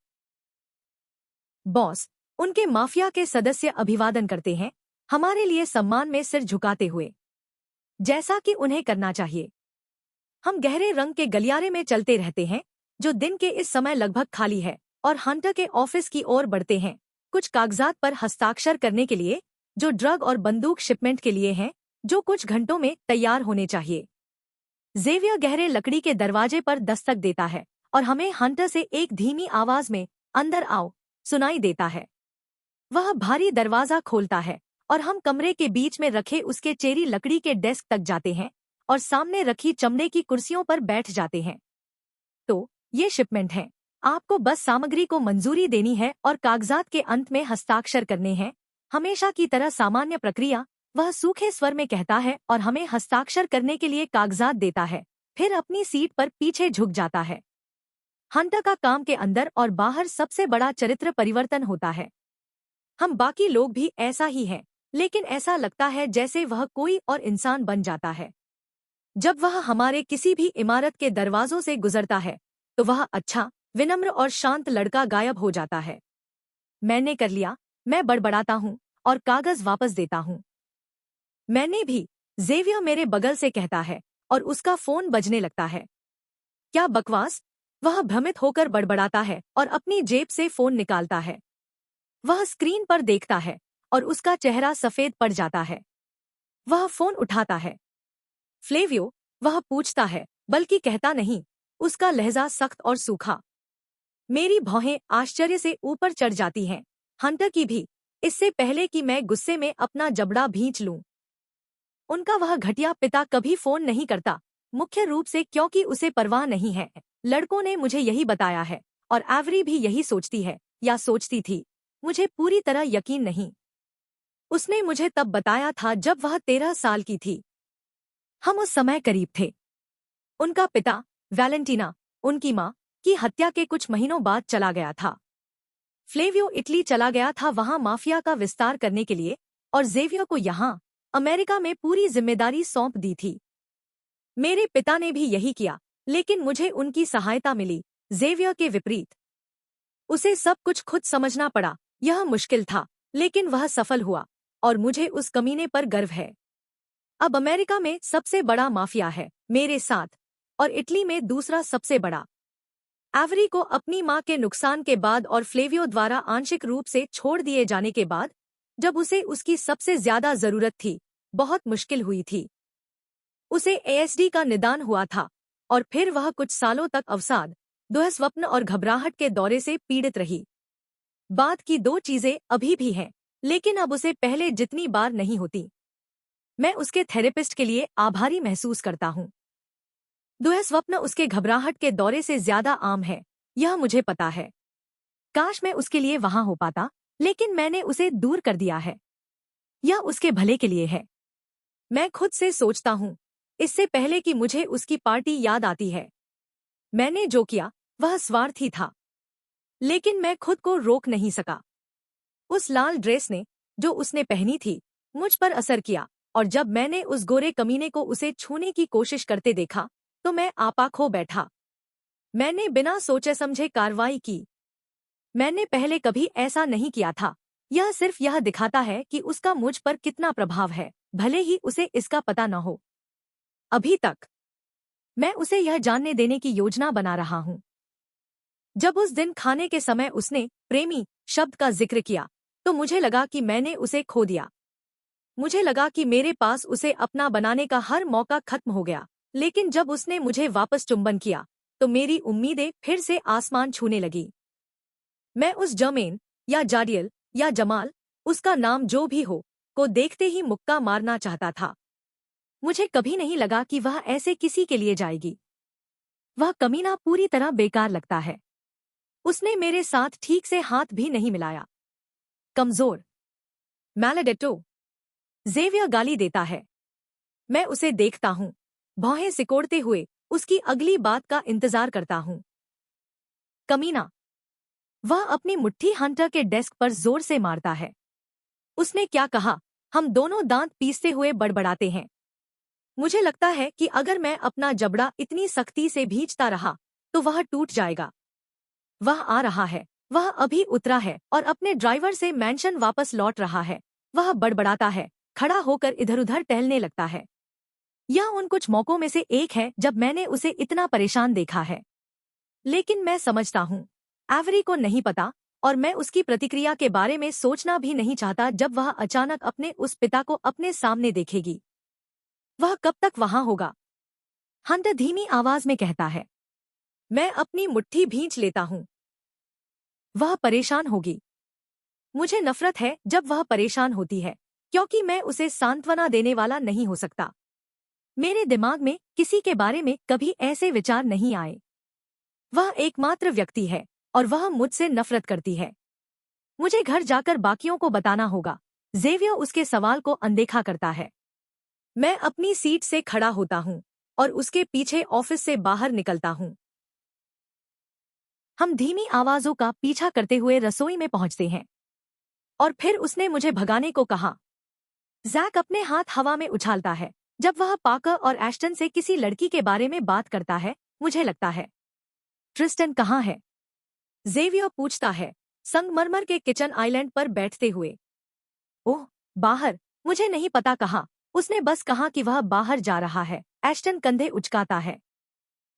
बॉस, उनके माफिया के सदस्य अभिवादन करते हैं, हमारे लिए सम्मान में सिर झुकाते हुए, जैसा कि उन्हें करना चाहिए। हम गहरे रंग के गलियारे में चलते रहते हैं जो दिन के इस समय लगभग खाली है और हंटर के ऑफिस की ओर बढ़ते हैं, कुछ कागजात पर हस्ताक्षर करने के लिए जो ड्रग और बंदूक शिपमेंट के लिए हैं, जो कुछ घंटों में तैयार होने चाहिए। जेवियर गहरे लकड़ी के दरवाजे पर दस्तक देता है और हमें हंटर से एक धीमी आवाज में अंदर आओ सुनाई देता है। वह भारी दरवाजा खोलता है और हम कमरे के बीच में रखे उसके चेरी लकड़ी के डेस्क तक जाते हैं और सामने रखी चमड़े की कुर्सियों पर बैठ जाते हैं। तो ये शिपमेंट है, आपको बस सामग्री को मंजूरी देनी है और कागजात के अंत में हस्ताक्षर करने हैं। हमेशा की तरह सामान्य प्रक्रिया, वह सूखे स्वर में कहता है और हमें हस्ताक्षर करने के लिए कागजात देता है, फिर अपनी सीट पर पीछे झुक जाता है। हंटर का काम के अंदर और बाहर सबसे बड़ा चरित्र परिवर्तन होता है। हम बाकी लोग भी ऐसा ही हैं, लेकिन ऐसा लगता है जैसे वह कोई और इंसान बन जाता है। जब वह हमारे किसी भी इमारत के दरवाजों से गुजरता है तो वह अच्छा, विनम्र और शांत लड़का गायब हो जाता है। मैंने कर लिया, मैं बड़बड़ाता हूँ और कागज वापस देता हूँ। मैंने भी, जेवियर मेरे बगल से कहता है और उसका फोन बजने लगता है। क्या बकवास? वह भ्रमित होकर बड़बड़ाता है और अपनी जेब से फोन निकालता है। वह स्क्रीन पर देखता है और उसका चेहरा सफेद पड़ जाता है। वह फोन उठाता है। फ्लेवियो, वह पूछता है, बल्कि कहता नहीं, उसका लहजा सख्त और सूखा। मेरी भौहें आश्चर्य से ऊपर चढ़ जाती हैं, हंटर की भी, इससे पहले कि मैं गुस्से में अपना जबड़ा भींच लूं। उनका वह घटिया पिता कभी फोन नहीं करता, मुख्य रूप से क्योंकि उसे परवाह नहीं है। लड़कों ने मुझे यही बताया है और एवरी भी यही सोचती है या सोचती थी। मुझे पूरी तरह यकीन नहीं। उसने मुझे तब बताया था जब वह 13 साल की थी। हम उस समय करीब थे। उनका पिता, वैलेंटीना, उनकी माँ की हत्या के कुछ महीनों बाद चला गया था। फ्लेवियो इटली चला गया था वहां माफिया का विस्तार करने के लिए, और जेवियर को यहाँ अमेरिका में पूरी जिम्मेदारी सौंप दी थी। मेरे पिता ने भी यही किया, लेकिन मुझे उनकी सहायता मिली जेवियर के विपरीत उसे सब कुछ खुद समझना पड़ा। यह मुश्किल था, लेकिन वह सफल हुआ और मुझे उस कमीने पर गर्व है। अब अमेरिका में सबसे बड़ा माफिया है मेरे साथ और इटली में दूसरा सबसे बड़ा। एवरी को अपनी मां के नुकसान के बाद और फ्लेवियो द्वारा आंशिक रूप से छोड़ दिए जाने के बाद, जब उसे उसकी सबसे ज्यादा जरूरत थी, बहुत मुश्किल हुई थी। उसे एएसडी का निदान हुआ था और फिर वह कुछ सालों तक अवसाद, दुःस्वप्न और घबराहट के दौरे से पीड़ित रही। बात की दो चीजें अभी भी हैं, लेकिन अब उसे पहले जितनी बार नहीं होती। मैं उसके थेरेपिस्ट के लिए आभारी महसूस करता हूँ। दुःस्वप्न उसके घबराहट के दौरे से ज्यादा आम है, यह मुझे पता है। काश मैं उसके लिए वहां हो पाता, लेकिन मैंने उसे दूर कर दिया है। यह उसके भले के लिए है। मैं खुद से सोचता हूँ, इससे पहले कि मुझे उसकी पार्टी याद आती है। मैंने जो किया वह स्वार्थी था, लेकिन मैं खुद को रोक नहीं सका। उस लाल ड्रेस ने, जो उसने पहनी थी, मुझ पर असर किया, और जब मैंने उस गोरे कमीने को उसे छूने की कोशिश करते देखा, तो मैं आपा खो बैठा। मैंने बिना सोचे समझे कार्रवाई की। मैंने पहले कभी ऐसा नहीं किया था। यह सिर्फ यह दिखाता है कि उसका मुझ पर कितना प्रभाव है, भले ही उसे इसका पता न हो। अभी तक मैं उसे यह जानने देने की योजना बना रहा हूँ। जब उस दिन खाने के समय उसने प्रेमी शब्द का जिक्र किया, तो मुझे लगा कि मैंने उसे खो दिया। मुझे लगा कि मेरे पास उसे अपना बनाने का हर मौका खत्म हो गया। लेकिन जब उसने मुझे वापस चुंबन किया, तो मेरी उम्मीदें फिर से आसमान छूने लगी। मैं उस जर्मेन या जाडियल या जमाल, उसका नाम जो भी हो, को देखते ही मुक्का मारना चाहता था। मुझे कभी नहीं लगा कि वह ऐसे किसी के लिए जाएगी। वह कमीना पूरी तरह बेकार लगता है। उसने मेरे साथ ठीक से हाथ भी नहीं मिलाया। कमजोर, मैलेडिक्टो, जेवियर गाली देता है। मैं उसे देखता हूँ, भौहें सिकोड़ते हुए उसकी अगली बात का इंतजार करता हूँ। कमीना। वह अपनी मुट्ठी हंटर के डेस्क पर जोर से मारता है। उसने क्या कहा? हम दोनों दांत पीसते हुए बड़बड़ाते हैं। मुझे लगता है कि अगर मैं अपना जबड़ा इतनी सख्ती से भींचता रहा, तो वह टूट जाएगा। वह आ रहा है। वह अभी उतरा है और अपने ड्राइवर से मैंशन वापस लौट रहा है। वह बड़बड़ाता है, खड़ा होकर इधर-उधर टहलने लगता है। यह उन कुछ मौकों में से एक है जब मैंने उसे इतना परेशान देखा है। लेकिन मैं समझता हूँ, एवरी को नहीं पता, और मैं उसकी प्रतिक्रिया के बारे में सोचना भी नहीं चाहता जब वह अचानक अपने उस पिता को अपने सामने देखेगी। वह कब तक वहां होगा? हंटर धीमी आवाज में कहता है। मैं अपनी मुट्ठी भींच लेता हूँ। वह परेशान होगी। मुझे नफरत है जब वह परेशान होती है, क्योंकि मैं उसे सांत्वना देने वाला नहीं हो सकता। मेरे दिमाग में किसी के बारे में कभी ऐसे विचार नहीं आए। वह एकमात्र व्यक्ति है और वह मुझसे नफरत करती है। मुझे घर जाकर बाकियों को बताना होगा। जेवियर उसके सवाल को अनदेखा करता है। मैं अपनी सीट से खड़ा होता हूँ और उसके पीछे ऑफिस से बाहर निकलता हूँ। हम धीमी आवाजों का पीछा करते हुए रसोई में पहुंचते हैं और फिर उसने मुझे भगाने को कहा। जैक अपने हाथ हवा में उछालता है जब वह पाकर और एश्टन से किसी लड़की के बारे में बात करता है, मुझे लगता है। ट्रिस्टन कहाँ है? जेवियर पूछता है, संगमरमर के किचन आइलैंड पर बैठते हुए। ओह, बाहर। मुझे नहीं पता कहाँ। उसने बस कहा कि वह बाहर जा रहा है। एश्टन कंधे उचकाता है।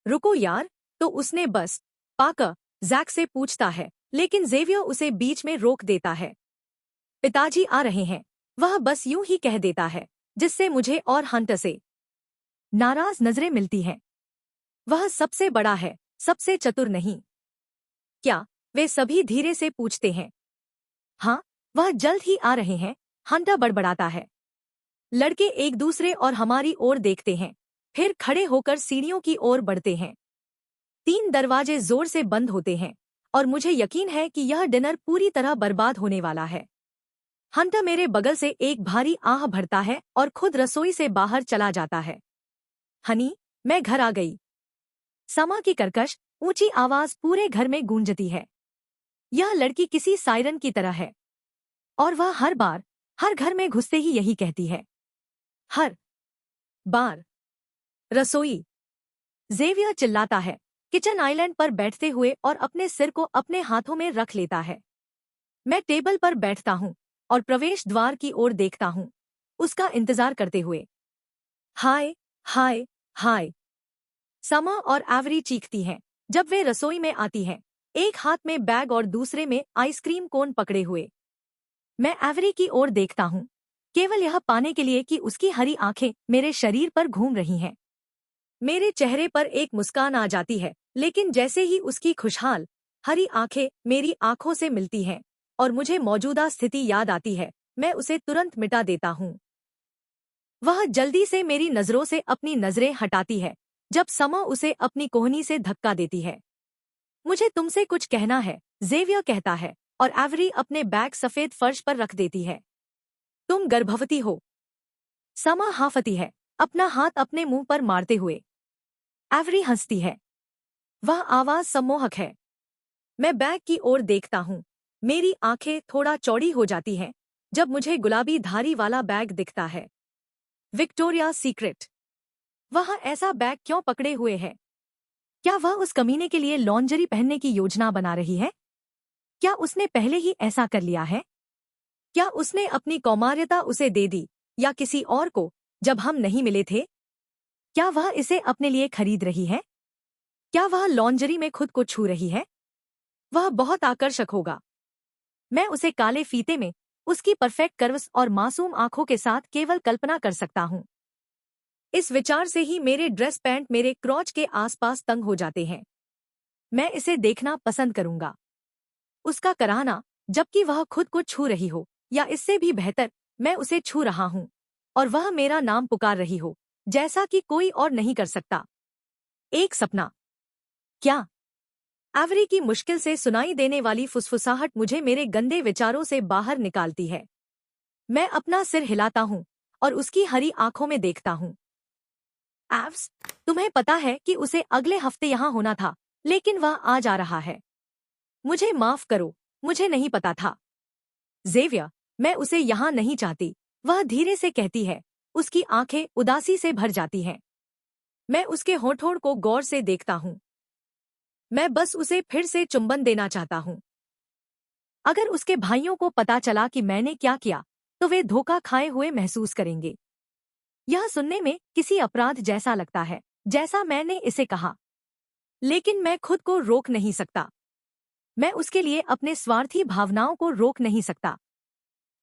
रुको यार। तो उसने बस पाकर जैक से पूछता है, लेकिन जेवियर उसे बीच में रोक देता है। पिताजी आ रहे हैं, वह बस यूं ही कह देता है, जिससे मुझे और हंटर से नाराज नजरें मिलती हैं। वह सबसे बड़ा है, सबसे चतुर नहीं। क्या? वे सभी धीरे से पूछते हैं। हाँ, वह जल्द ही आ रहे हैं, हंटर बड़बड़ाता है। लड़के एक दूसरे और हमारी ओर देखते हैं, फिर खड़े होकर सीढ़ियों की ओर बढ़ते हैं। 3 दरवाजे जोर से बंद होते हैं और मुझे यकीन है कि यह डिनर पूरी तरह बर्बाद होने वाला है। हंटर मेरे बगल से एक भारी आह भरता है और खुद रसोई से बाहर चला जाता है। हनी, मैं घर आ गई। समा की कर्कश, ऊंची आवाज पूरे घर में गूंजती है। यह लड़की किसी सायरन की तरह है और वह हर बार, हर घर में घुसते ही यही कहती है। हर बार। रसोई। जेवियर चिल्लाता है, किचन आइलैंड पर बैठते हुए और अपने सिर को अपने हाथों में रख लेता है। मैं टेबल पर बैठता हूँ और प्रवेश द्वार की ओर देखता हूँ, उसका इंतजार करते हुए। हाय हाय हाय, समा और एवरी चीखती हैं जब वे रसोई में आती हैं, एक हाथ में बैग और दूसरे में आइसक्रीम कोन पकड़े हुए। मैं एवरी की ओर देखता हूँ, केवल यह पाने के लिए कि उसकी हरी आंखें मेरे शरीर पर घूम रही हैं। मेरे चेहरे पर एक मुस्कान आ जाती है, लेकिन जैसे ही उसकी खुशहाल हरी आंखें मेरी आंखों से मिलती हैं और मुझे मौजूदा स्थिति याद आती है, मैं उसे तुरंत मिटा देता हूँ। वह जल्दी से मेरी नजरों से अपनी नजरें हटाती है जब समा उसे अपनी कोहनी से धक्का देती है। मुझे तुमसे कुछ कहना है, जेवियर कहता है, और एवरी अपने बैग सफेद फर्श पर रख देती है। तुम गर्भवती हो। समा हाफती है, अपना हाथ अपने मुंह पर मारते हुए। एवरी हंसती है। वह आवाज सम्मोहक है। मैं बैग की ओर देखता हूँ। मेरी आंखें थोड़ा चौड़ी हो जाती हैं जब मुझे गुलाबी धारी वाला बैग दिखता है। Victoria secret. वह ऐसा बैग क्यों पकड़े हुए है? क्या वह उस कमीने के लिए लॉन्जरी पहनने की योजना बना रही है? क्या उसने पहले ही ऐसा कर लिया है? क्या उसने अपनी कौमार्यता उसे दे दी या किसी और को जब हम नहीं मिले थे? क्या वह इसे अपने लिए खरीद रही है? क्या वह लॉन्जरी में खुद को छू रही है? वह बहुत आकर्षक होगा। मैं उसे काले फीते में, उसकी परफेक्ट कर्व्स और मासूम आंखों के साथ केवल कल्पना कर सकता हूँ। इस विचार से ही मेरे ड्रेस पैंट मेरे क्रॉच के आसपास तंग हो जाते हैं। मैं इसे देखना पसंद करूंगा। उसका कराहना, जबकि वह खुद को छू रही हो, या इससे भी बेहतर, मैं उसे छू रहा हूँ और वह मेरा नाम पुकार रही हो, जैसा कि कोई और नहीं कर सकता। एक सपना। क्या? एवरी की मुश्किल से सुनाई देने वाली फुसफुसाहट मुझे मेरे गंदे विचारों से बाहर निकालती है। मैं अपना सिर हिलाता हूँ और उसकी हरी आंखों में देखता हूँ। एव्स, तुम्हें पता है कि उसे अगले हफ्ते यहाँ होना था, लेकिन वह आ जा रहा है। मुझे माफ करो, मुझे नहीं पता था। जेवियर, मैं उसे यहाँ नहीं चाहती, वह धीरे से कहती है। उसकी आंखें उदासी से भर जाती हैं। मैं उसके होठों को गौर से देखता हूँ। मैं बस उसे फिर से चुंबन देना चाहता हूँ। अगर उसके भाइयों को पता चला कि मैंने क्या किया, तो वे धोखा खाए हुए महसूस करेंगे। यह सुनने में किसी अपराध जैसा लगता है, जैसा मैंने इसे कहा, लेकिन मैं खुद को रोक नहीं सकता। मैं उसके लिए अपने स्वार्थी भावनाओं को रोक नहीं सकता।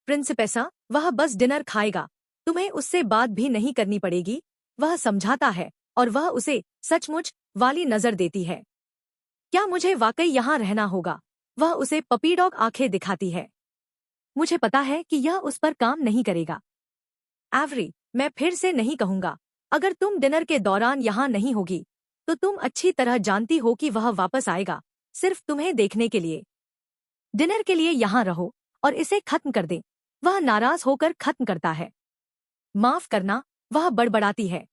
प्रिंसिपेसा, वह बस डिनर खाएगा, तुम्हें उससे बात भी नहीं करनी पड़ेगी, वह समझाता है, और वह उसे सचमुच वाली नजर देती है। क्या मुझे वाकई यहाँ रहना होगा? वह उसे पपीडॉग आंखें दिखाती है। मुझे पता है कि यह उस पर काम नहीं करेगा। एवरी, मैं फिर से नहीं कहूंगा, अगर तुम डिनर के दौरान यहाँ नहीं होगी, तो तुम अच्छी तरह जानती हो कि वह वापस आएगा, सिर्फ तुम्हें देखने के लिए। डिनर के लिए यहाँ रहो और इसे खत्म कर दे। वह नाराज होकर खत्म करता है। माफ करना, वह बड़बड़ाती है।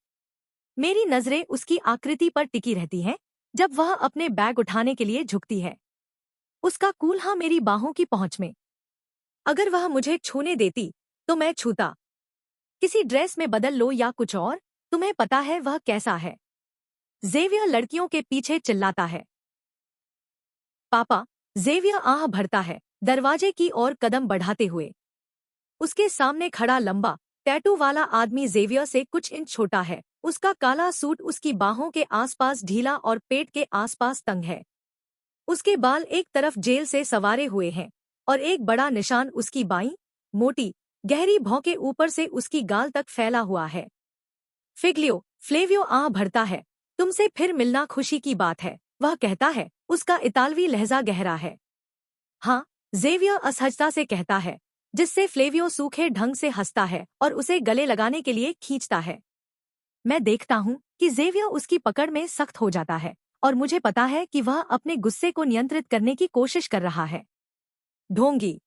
मेरी नजरें उसकी आकृति पर टिकी रहती हैं जब वह अपने बैग उठाने के लिए झुकती है। उसका कूल्हा मेरी बाहों की पहुंच में। अगर वह मुझे छूने देती तो मैं छूता। किसी ड्रेस में बदल लो या कुछ और, तुम्हें पता है वह कैसा है। जेवियर लड़कियों के पीछे चिल्लाता है। पापा, जेवियर आह भरता है, दरवाजे की ओर कदम बढ़ाते हुए। उसके सामने खड़ा लंबा टैटू वाला आदमी जेवियर से कुछ इंच छोटा है। उसका काला सूट उसकी बाहों के आसपास ढीला और पेट के आसपास तंग है। उसके बाल एक तरफ जेल से सवारे हुए हैं और एक बड़ा निशान उसकी बाईं, मोटी, गहरी भौं के ऊपर से उसकी गाल तक फैला हुआ है। फिग्लियो, फ्लेवियो आह भरता है, तुमसे फिर मिलना खुशी की बात है, वह कहता है। उसका इतालवी लहजा गहरा है। हाँ, जेवियर असहजता से कहता है, जिससे फ्लेवियो सूखे ढंग से हंसता है और उसे गले लगाने के लिए खींचता है। मैं देखता हूँ कि जेवियर उसकी पकड़ में सख्त हो जाता है और मुझे पता है कि वह अपने गुस्से को नियंत्रित करने की कोशिश कर रहा है। ढोंगी।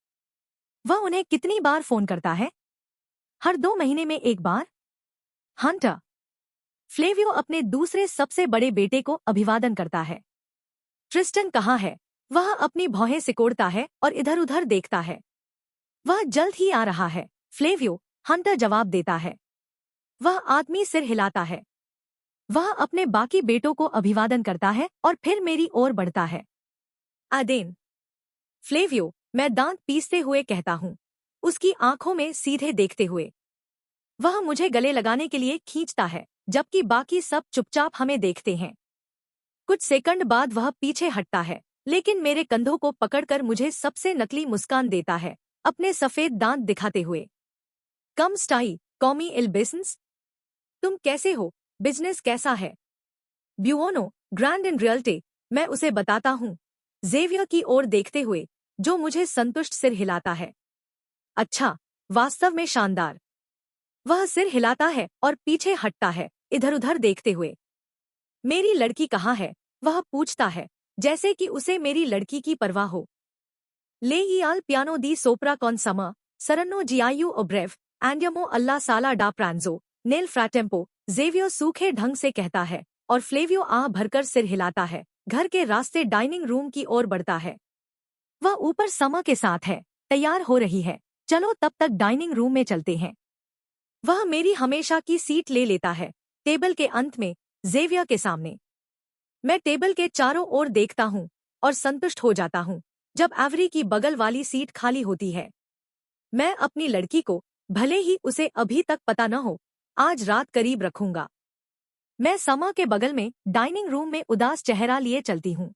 वह उन्हें कितनी बार फोन करता है? हर 2 महीने में एक बार? हंटर। फ्लेवियो अपने दूसरे सबसे बड़े बेटे को अभिवादन करता है। ट्रिस्टन कहाँ है? वह अपनी भौहें सिकोड़ता है और इधर-उधर देखता है। वह जल्द ही आ रहा है, फ्लेवियो, हंटर जवाब देता है। वह आदमी सिर हिलाता है। वह अपने बाकी बेटों को अभिवादन करता है और फिर मेरी ओर बढ़ता है। आदेन। फ्लेवियो, मैं दांत पीसते हुए कहता हूँ, उसकी आंखों में सीधे देखते हुए। वह मुझे गले लगाने के लिए खींचता है, जबकि बाकी सब चुपचाप हमें देखते हैं। कुछ सेकंड बाद वह पीछे हटता है, लेकिन मेरे कंधों को पकड़कर मुझे सबसे नकली मुस्कान देता है, अपने सफेद दांत दिखाते हुए। कम स्टाई, कॉमी इल बिजनेस। तुम कैसे हो? बिजनेस कैसा है? ब्यूओनो, ग्रैंड इन रियल्टे, मैं उसे बताता हूँ, जेवियर की ओर देखते हुए, जो मुझे संतुष्ट सिर हिलाता है। अच्छा, वास्तव में शानदार। वह सिर हिलाता है और पीछे हटता है, इधर उधर देखते हुए। मेरी लड़की कहाँ है? वह पूछता है, जैसे कि उसे मेरी लड़की की परवाह हो। ले आल पियानो दी सोप्रा कॉन समा, सरनो जियायू ओब्रेव, एंडियमो अल्ला साला डा प्रांजो, नेल फ्रैटेम्पो, जेवियो सूखे ढंग से कहता है, और फ्लेवियो आह भरकर सिर हिलाता है, घर के रास्ते डाइनिंग रूम की ओर बढ़ता है। वह ऊपर समा के साथ है, तैयार हो रही है, चलो तब तक डाइनिंग रूम में चलते हैं। वह मेरी हमेशा की सीट ले लेता है, टेबल के अंत में, जेवियर के सामने। मैं टेबल के चारों ओर देखता हूँ और संतुष्ट हो जाता हूँ जब एवरी की बगल वाली सीट खाली होती है। मैं अपनी लड़की को, भले ही उसे अभी तक पता न हो, आज रात करीब रखूंगा। मैं समा के बगल में डाइनिंग रूम में उदास चेहरा लिए चलती हूँ।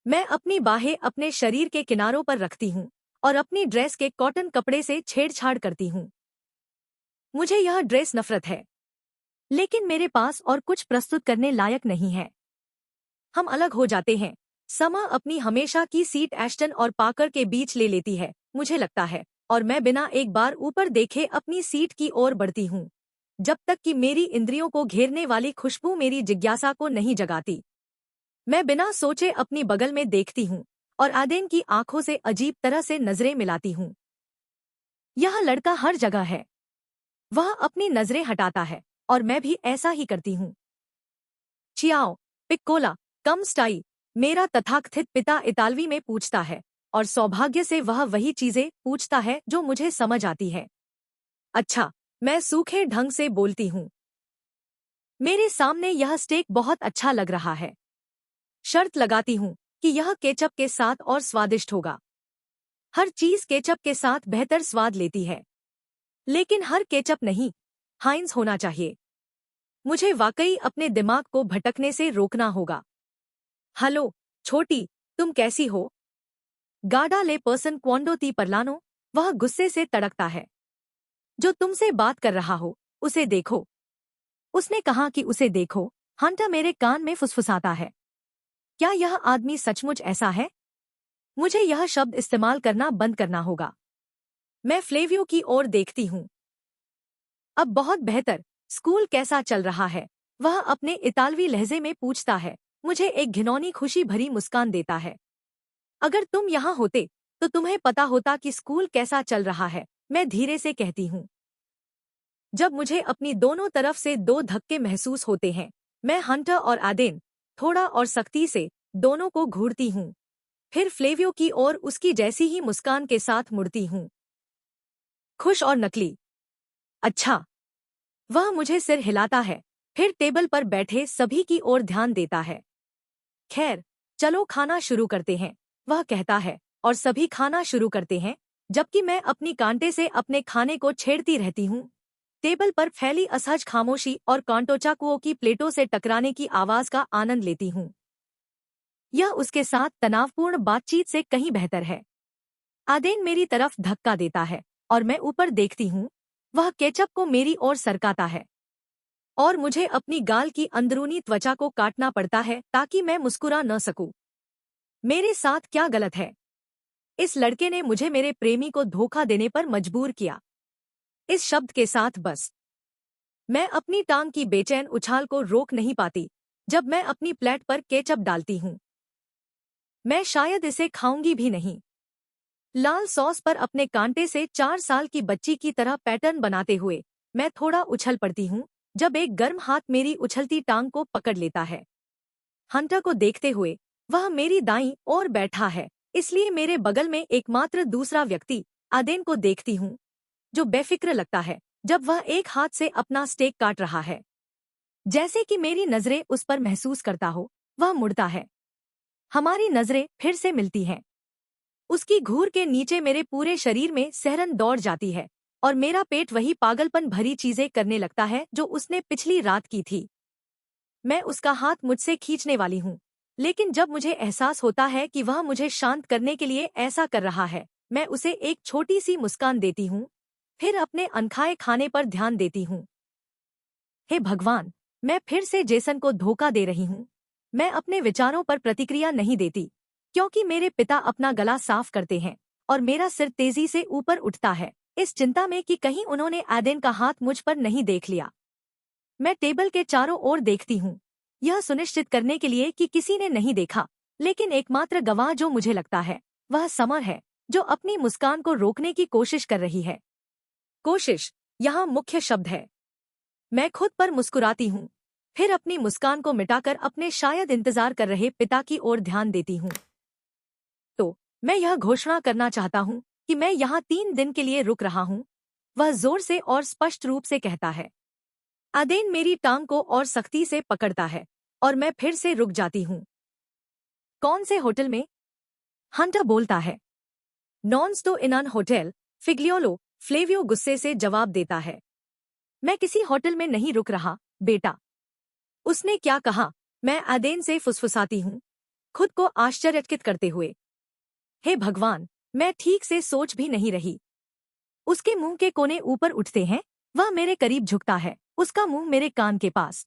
मैं अपनी बाहें अपने शरीर के किनारों पर रखती हूँ और अपनी ड्रेस के कॉटन कपड़े से छेड़छाड़ करती हूँ। मुझे यह ड्रेस नफरत है, लेकिन मेरे पास और कुछ प्रस्तुत करने लायक नहीं है। हम अलग हो जाते हैं। समा अपनी हमेशा की सीट एश्टन और पाकर के बीच ले लेती है, मुझे लगता है, और मैं बिना एक बार ऊपर देखे अपनी सीट की ओर बढ़ती हूँ, जब तक कि मेरी इंद्रियों को घेरने वाली खुशबू मेरी जिज्ञासा को नहीं जगाती। मैं बिना सोचे अपनी बगल में देखती हूँ और आदेन की आंखों से अजीब तरह से नजरें मिलाती हूँ। यह लड़का हर जगह है। वह अपनी नजरें हटाता है और मैं भी ऐसा ही करती हूँ। चियाओ, पिक्कोला, कम स्टाई, मेरा तथाकथित पिता इतालवी में पूछता है, और सौभाग्य से वह वही चीजें पूछता है जो मुझे समझ आती है। अच्छा, मैं सूखे ढंग से बोलती हूँ। मेरे सामने यह स्टेक बहुत अच्छा लग रहा है। शर्त लगाती हूँ कि यह केचप के साथ और स्वादिष्ट होगा। हर चीज केचप के साथ बेहतर स्वाद लेती है, लेकिन हर केचप नहीं, हाइंस होना चाहिए। मुझे वाकई अपने दिमाग को भटकने से रोकना होगा। हेलो, छोटी, तुम कैसी हो? गाडा ले पर्सन क्वांडो ती परलानो, वह गुस्से से तड़कता है। जो तुमसे बात कर रहा हो, उसे देखो। उसने कहा कि उसे देखो। हंटर मेरे कान में फुसफुसाता है। क्या यह आदमी सचमुच ऐसा है? मुझे यह शब्द इस्तेमाल करना बंद करना होगा। मैं फ्लेवियो की ओर देखती हूँ। अब बहुत बेहतर। स्कूल कैसा चल रहा है? वह अपने इतालवी लहजे में पूछता है, मुझे एक घिनौनी खुशी भरी मुस्कान देता है। अगर तुम यहाँ होते, तो तुम्हें पता होता कि स्कूल कैसा चल रहा है, मैं धीरे से कहती हूँ। जब मुझे अपनी दोनों तरफ से दो धक्के महसूस होते हैं, मैं हंटर और आदेन, थोड़ा और सख्ती से, दोनों को घूरती हूँ। फिर फ्लेवियो की ओर उसकी जैसी ही मुस्कान के साथ मुड़ती हूँ। खुश और नकली। अच्छा। वह मुझे सिर हिलाता है, फिर टेबल पर बैठे सभी की ओर ध्यान देता है। खैर, चलो खाना शुरू करते हैं, वह कहता है, और सभी खाना शुरू करते हैं, जबकि मैं अपनी कांटे से अपने खाने को छेड़ती रहती हूँ। टेबल पर फैली असहज खामोशी और कांटो चाकुओं की प्लेटों से टकराने की आवाज का आनंद लेती हूँ। यह उसके साथ तनावपूर्ण बातचीत से कहीं बेहतर है। आदेन मेरी तरफ धक्का देता है और मैं ऊपर देखती हूँ। वह केचप को मेरी ओर सरकाता है और मुझे अपनी गाल की अंदरूनी त्वचा को काटना पड़ता है ताकि मैं मुस्कुरा न सकूं। मेरे साथ क्या गलत है? इस लड़के ने मुझे मेरे प्रेमी को धोखा देने पर मजबूर किया। इस शब्द के साथ बस। मैं अपनी टांग की बेचैन उछाल को रोक नहीं पाती जब मैं अपनी प्लेट पर केचप डालती हूँ। मैं शायद इसे खाऊंगी भी नहीं। लाल सॉस पर अपने कांटे से 4 साल की बच्ची की तरह पैटर्न बनाते हुए मैं थोड़ा उछल पड़ती हूँ जब एक गर्म हाथ मेरी उछलती टांग को पकड़ लेता है। हंटर को देखते हुए, वह मेरी दाईं ओर बैठा है, इसलिए मेरे बगल में एकमात्र दूसरा व्यक्ति, आदेन को देखती हूँ, जो बेफिक्र लगता है जब वह एक हाथ से अपना स्टेक काट रहा है। जैसे कि मेरी नजरें उस पर महसूस करता हो, वह मुड़ता है। हमारी नजरें फिर से मिलती हैं। उसकी घूर के नीचे मेरे पूरे शरीर में सिहरन दौड़ जाती है और मेरा पेट वही पागलपन भरी चीजें करने लगता है जो उसने पिछली रात की थी। मैं उसका हाथ मुझसे खींचने वाली हूँ, लेकिन जब मुझे एहसास होता है कि वह मुझे शांत करने के लिए ऐसा कर रहा है, मैं उसे एक छोटी सी मुस्कान देती हूँ, फिर अपने अनखाए खाने पर ध्यान देती हूँ। हे भगवान, मैं फिर से जेसन को धोखा दे रही हूँ। मैं अपने विचारों पर प्रतिक्रिया नहीं देती, क्योंकि मेरे पिता अपना गला साफ करते हैं और मेरा सिर तेजी से ऊपर उठता है, इस चिंता में कि कहीं उन्होंने एडेन का हाथ मुझ पर नहीं देख लिया। मैं टेबल के चारों ओर देखती हूँ, यह सुनिश्चित करने के लिए कि किसी ने नहीं देखा, लेकिन एकमात्र गवाह जो मुझे लगता है, वह समर है, जो अपनी मुस्कान को रोकने की कोशिश कर रही है। कोशिश यहाँ मुख्य शब्द है। मैं खुद पर मुस्कुराती हूँ, फिर अपनी मुस्कान को मिटाकर अपने शायद इंतजार कर रहे पिता की ओर ध्यान देती हूँ। तो मैं यह घोषणा करना चाहता हूँ कि मैं यहाँ 3 दिन के लिए रुक रहा हूँ, वह जोर से और स्पष्ट रूप से कहता है। एडेन मेरी टांग को और सख्ती से पकड़ता है और मैं फिर से रुक जाती हूँ। कौन से होटल में? हंटर बोलता है। नॉन्स तो इन होटल, फिग्लियोलो, फ्लेवियो गुस्से से जवाब देता है। मैं किसी होटल में नहीं रुक रहा, बेटा। उसने क्या कहा? मैं एडेन से फुसफुसाती हूँ, खुद को आश्चर्यचकित करते हुए। हे भगवान, मैं ठीक से सोच भी नहीं रही। उसके मुंह के कोने ऊपर उठते हैं, वह मेरे करीब झुकता है, उसका मुंह मेरे कान के पास।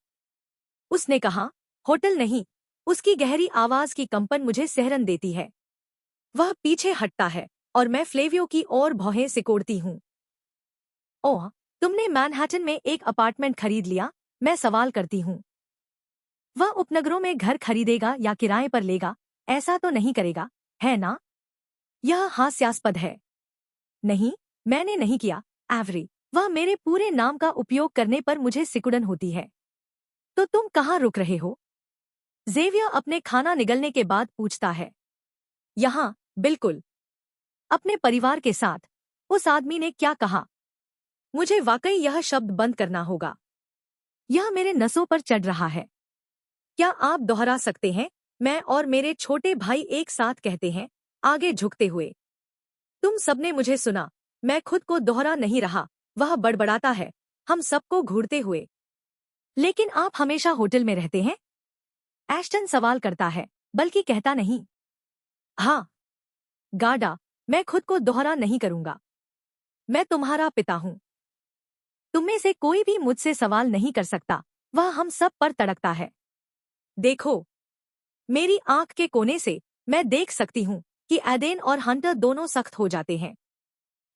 उसने कहा, होटल नहीं। उसकी गहरी आवाज की कंपन मुझे सिहरन देती है। वह पीछे हटता है और मैं फ्लेवियो की ओर भौहें सिकोड़ती हूँ। ओह, तुमने मैनहट्टन में एक अपार्टमेंट खरीद लिया? मैं सवाल करती हूँ। वह उपनगरों में घर खरीदेगा या किराए पर लेगा, ऐसा तो नहीं करेगा, है ना? यह हास्यास्पद है। नहीं, मैंने नहीं किया, एवरी। वह मेरे पूरे नाम का उपयोग करने पर मुझे सिकुड़न होती है। तो तुम कहाँ रुक रहे हो? ज़ेवियर अपने खाना निगलने के बाद पूछता है। यहाँ, बिल्कुल। अपने परिवार के साथ। उस आदमी ने क्या कहा? मुझे वाकई यह शब्द बंद करना होगा। यह मेरे नसों पर चढ़ रहा है। क्या आप दोहरा सकते हैं? मैं और मेरे छोटे भाई एक साथ कहते हैं, आगे झुकते हुए। तुम सबने मुझे सुना, मैं खुद को दोहरा नहीं रहा, वह बड़बड़ाता है, हम सबको घूरते हुए। लेकिन आप हमेशा होटल में रहते हैं? एश्टन सवाल करता है, बल्कि कहता नहीं। हाँ, गार्डा, मैं खुद को दोहरा नहीं करूंगा। मैं तुम्हारा पिता हूं। तुममें से कोई भी मुझसे सवाल नहीं कर सकता, वह हम सब पर तड़कता है। देखो, मेरी आंख के कोने से मैं देख सकती हूँ कि एडेन और हंटर दोनों सख्त हो जाते हैं।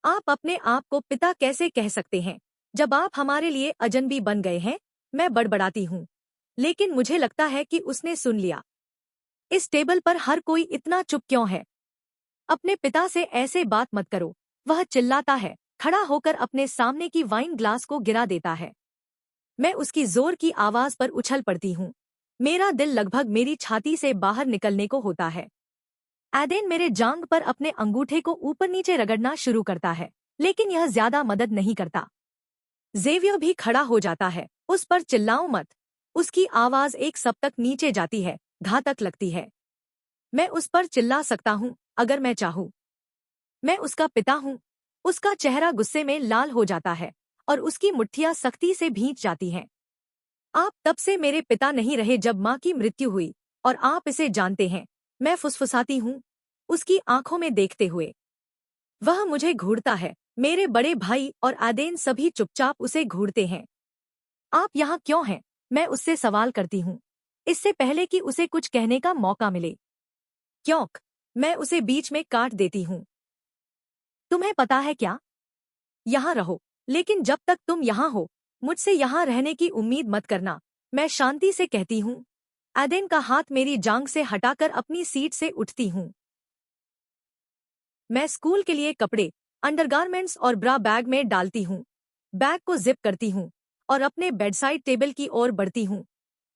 आप अपने आप को पिता कैसे कह सकते हैं जब आप हमारे लिए अजनबी बन गए हैं? मैं बड़बड़ाती हूँ, लेकिन मुझे लगता है कि उसने सुन लिया। इस टेबल पर हर कोई इतना चुप क्यों है? अपने पिता से ऐसे बात मत करो, वह चिल्लाता है, खड़ा होकर अपने सामने की वाइन ग्लास को गिरा देता है। मैं उसकी जोर की आवाज पर उछल पड़ती हूँ। मेरा दिल लगभग मेरी छाती से बाहर निकलने को होता है। एडेन मेरे जांग पर अपने अंगूठे को ऊपर नीचे रगड़ना शुरू करता है, लेकिन यह ज्यादा मदद नहीं करता। ज़ेवियर भी खड़ा हो जाता है, उस पर चिल्लाओ मत। उसकी आवाज एक सब तक नीचे जाती है, घातक लगती है। मैं उस पर चिल्ला सकता हूँ, अगर मैं चाहूँ। मैं उसका पिता हूँ। उसका चेहरा गुस्से में लाल हो जाता है और उसकी मुट्ठियां सख्ती से भींच जाती हैं। आप तब से मेरे पिता नहीं रहे जब माँ की मृत्यु हुई, और आप इसे जानते हैं। मैं फुसफुसाती हूँ, उसकी आंखों में देखते हुए। वह मुझे घूरता है, मेरे बड़े भाई और एडेन सभी चुपचाप उसे घूरते हैं। आप यहाँ क्यों हैं? मैं उससे सवाल करती हूँ, इससे पहले कि उसे कुछ कहने का मौका मिले। क्योंक मैं उसे बीच में काट देती हूँ। तुम्हें पता है क्या? यहाँ रहो, लेकिन जब तक तुम यहाँ हो, मुझसे यहाँ रहने की उम्मीद मत करना, मैं शांति से कहती हूँ। एडेन का हाथ मेरी जांग से हटाकर अपनी सीट से उठती हूँ। मैं स्कूल के लिए कपड़े, अंडरगारमेंट्स और ब्रा बैग में डालती हूँ। बैग को जिप करती हूँ और अपने बेडसाइड टेबल की ओर बढ़ती हूँ।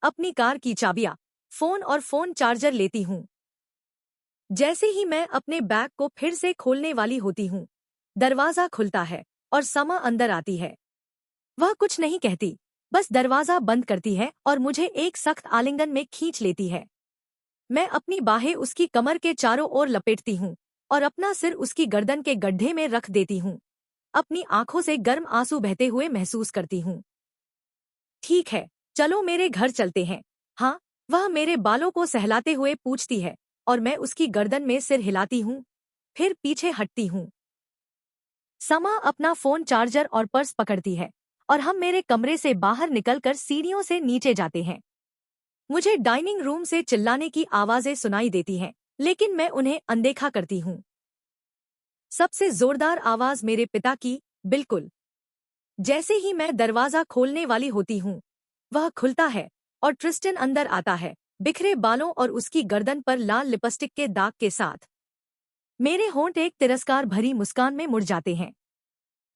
अपनी कार की चाबियाँ, फोन और फोन चार्जर लेती हूँ। जैसे ही मैं अपने बैग को फिर से खोलने वाली होती हूँ, दरवाजा खुलता है और समा अंदर आती है। वह कुछ नहीं कहती, बस दरवाजा बंद करती है और मुझे एक सख्त आलिंगन में खींच लेती है। मैं अपनी बाहें उसकी कमर के चारों ओर लपेटती हूँ और अपना सिर उसकी गर्दन के गड्ढे में रख देती हूँ। अपनी आंखों से गर्म आंसू बहते हुए महसूस करती हूँ। ठीक है, चलो मेरे घर चलते हैं। हाँ, वह मेरे बालों को सहलाते हुए पूछती है और मैं उसकी गर्दन में सिर हिलाती हूँ, फिर पीछे हटती हूँ। समा अपना फोन, चार्जर और पर्स पकड़ती है और हम मेरे कमरे से बाहर निकलकर सीढ़ियों से नीचे जाते हैं। मुझे डाइनिंग रूम से चिल्लाने की आवाजें सुनाई देती हैं, लेकिन मैं उन्हें अनदेखा करती हूँ। सबसे जोरदार आवाज मेरे पिता की, बिल्कुल जैसे ही मैं दरवाजा खोलने वाली होती हूँ। वह खुलता है और ट्रिस्टन अंदर आता है, बिखरे बालों और उसकी गर्दन पर लाल लिपस्टिक के दाग के साथ। मेरे होंठ एक तिरस्कार भरी मुस्कान में मुड़ जाते हैं।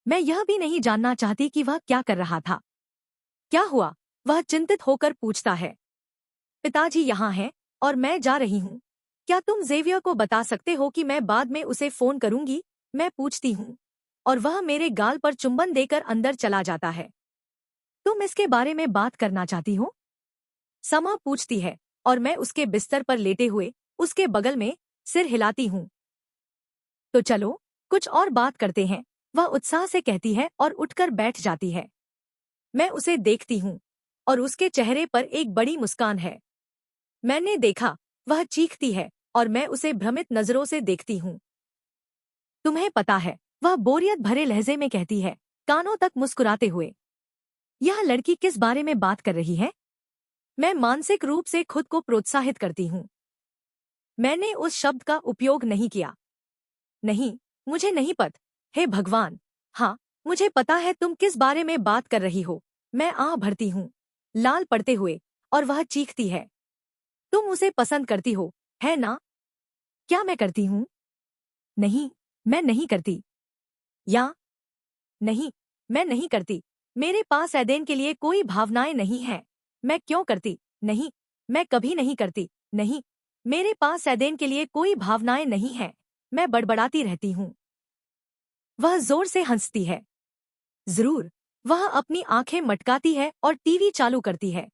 मैं यह भी नहीं जानना चाहती कि वह क्या कर रहा था। क्या हुआ? वह चिंतित होकर पूछता है। पिताजी यहाँ हैं और मैं जा रही हूँ। क्या तुम जेवियर को बता सकते हो कि मैं बाद में उसे फोन करूंगी? मैं पूछती हूँ और वह मेरे गाल पर चुंबन देकर अंदर चला जाता है। तुम इसके बारे में बात करना चाहती हो? समा पूछती है और मैं उसके बिस्तर पर लेटे हुए उसके बगल में सिर हिलाती हूँ। तो चलो कुछ और बात करते हैं, वह उत्साह से कहती है और उठकर बैठ जाती है। मैं उसे देखती हूँ और उसके चेहरे पर एक बड़ी मुस्कान है। मैंने देखा, वह चीखती है और मैं उसे भ्रमित नजरों से देखती हूँ। तुम्हें पता है, वह बोरियत भरे लहजे में कहती है, कानों तक मुस्कुराते हुए। यह लड़की किस बारे में बात कर रही है? मैं मानसिक रूप से खुद को प्रोत्साहित करती हूँ। मैंने उस शब्द का उपयोग नहीं किया। नहीं, मुझे नहीं पता। हे भगवान! हाँ, मुझे पता है तुम किस बारे में बात कर रही हो। मैं आह भरती हूँ, लाल पड़ते हुए, और वह चीखती है। तुम उसे पसंद करती हो, है ना? क्या मैं करती हूँ? नहीं, मैं नहीं करती। या नहीं, मैं नहीं करती। मेरे पास एडेन के लिए कोई भावनाएं नहीं हैं। मैं क्यों करती? नहीं, मैं कभी नहीं करती। नहीं, मेरे पास एडेन के लिए कोई भावनाएं नहीं हैं। मैं बड़बड़ाती रहती हूँ। वह जोर से हंसती है। जरूर। वह अपनी आंखें मटकाती है और टीवी चालू करती है।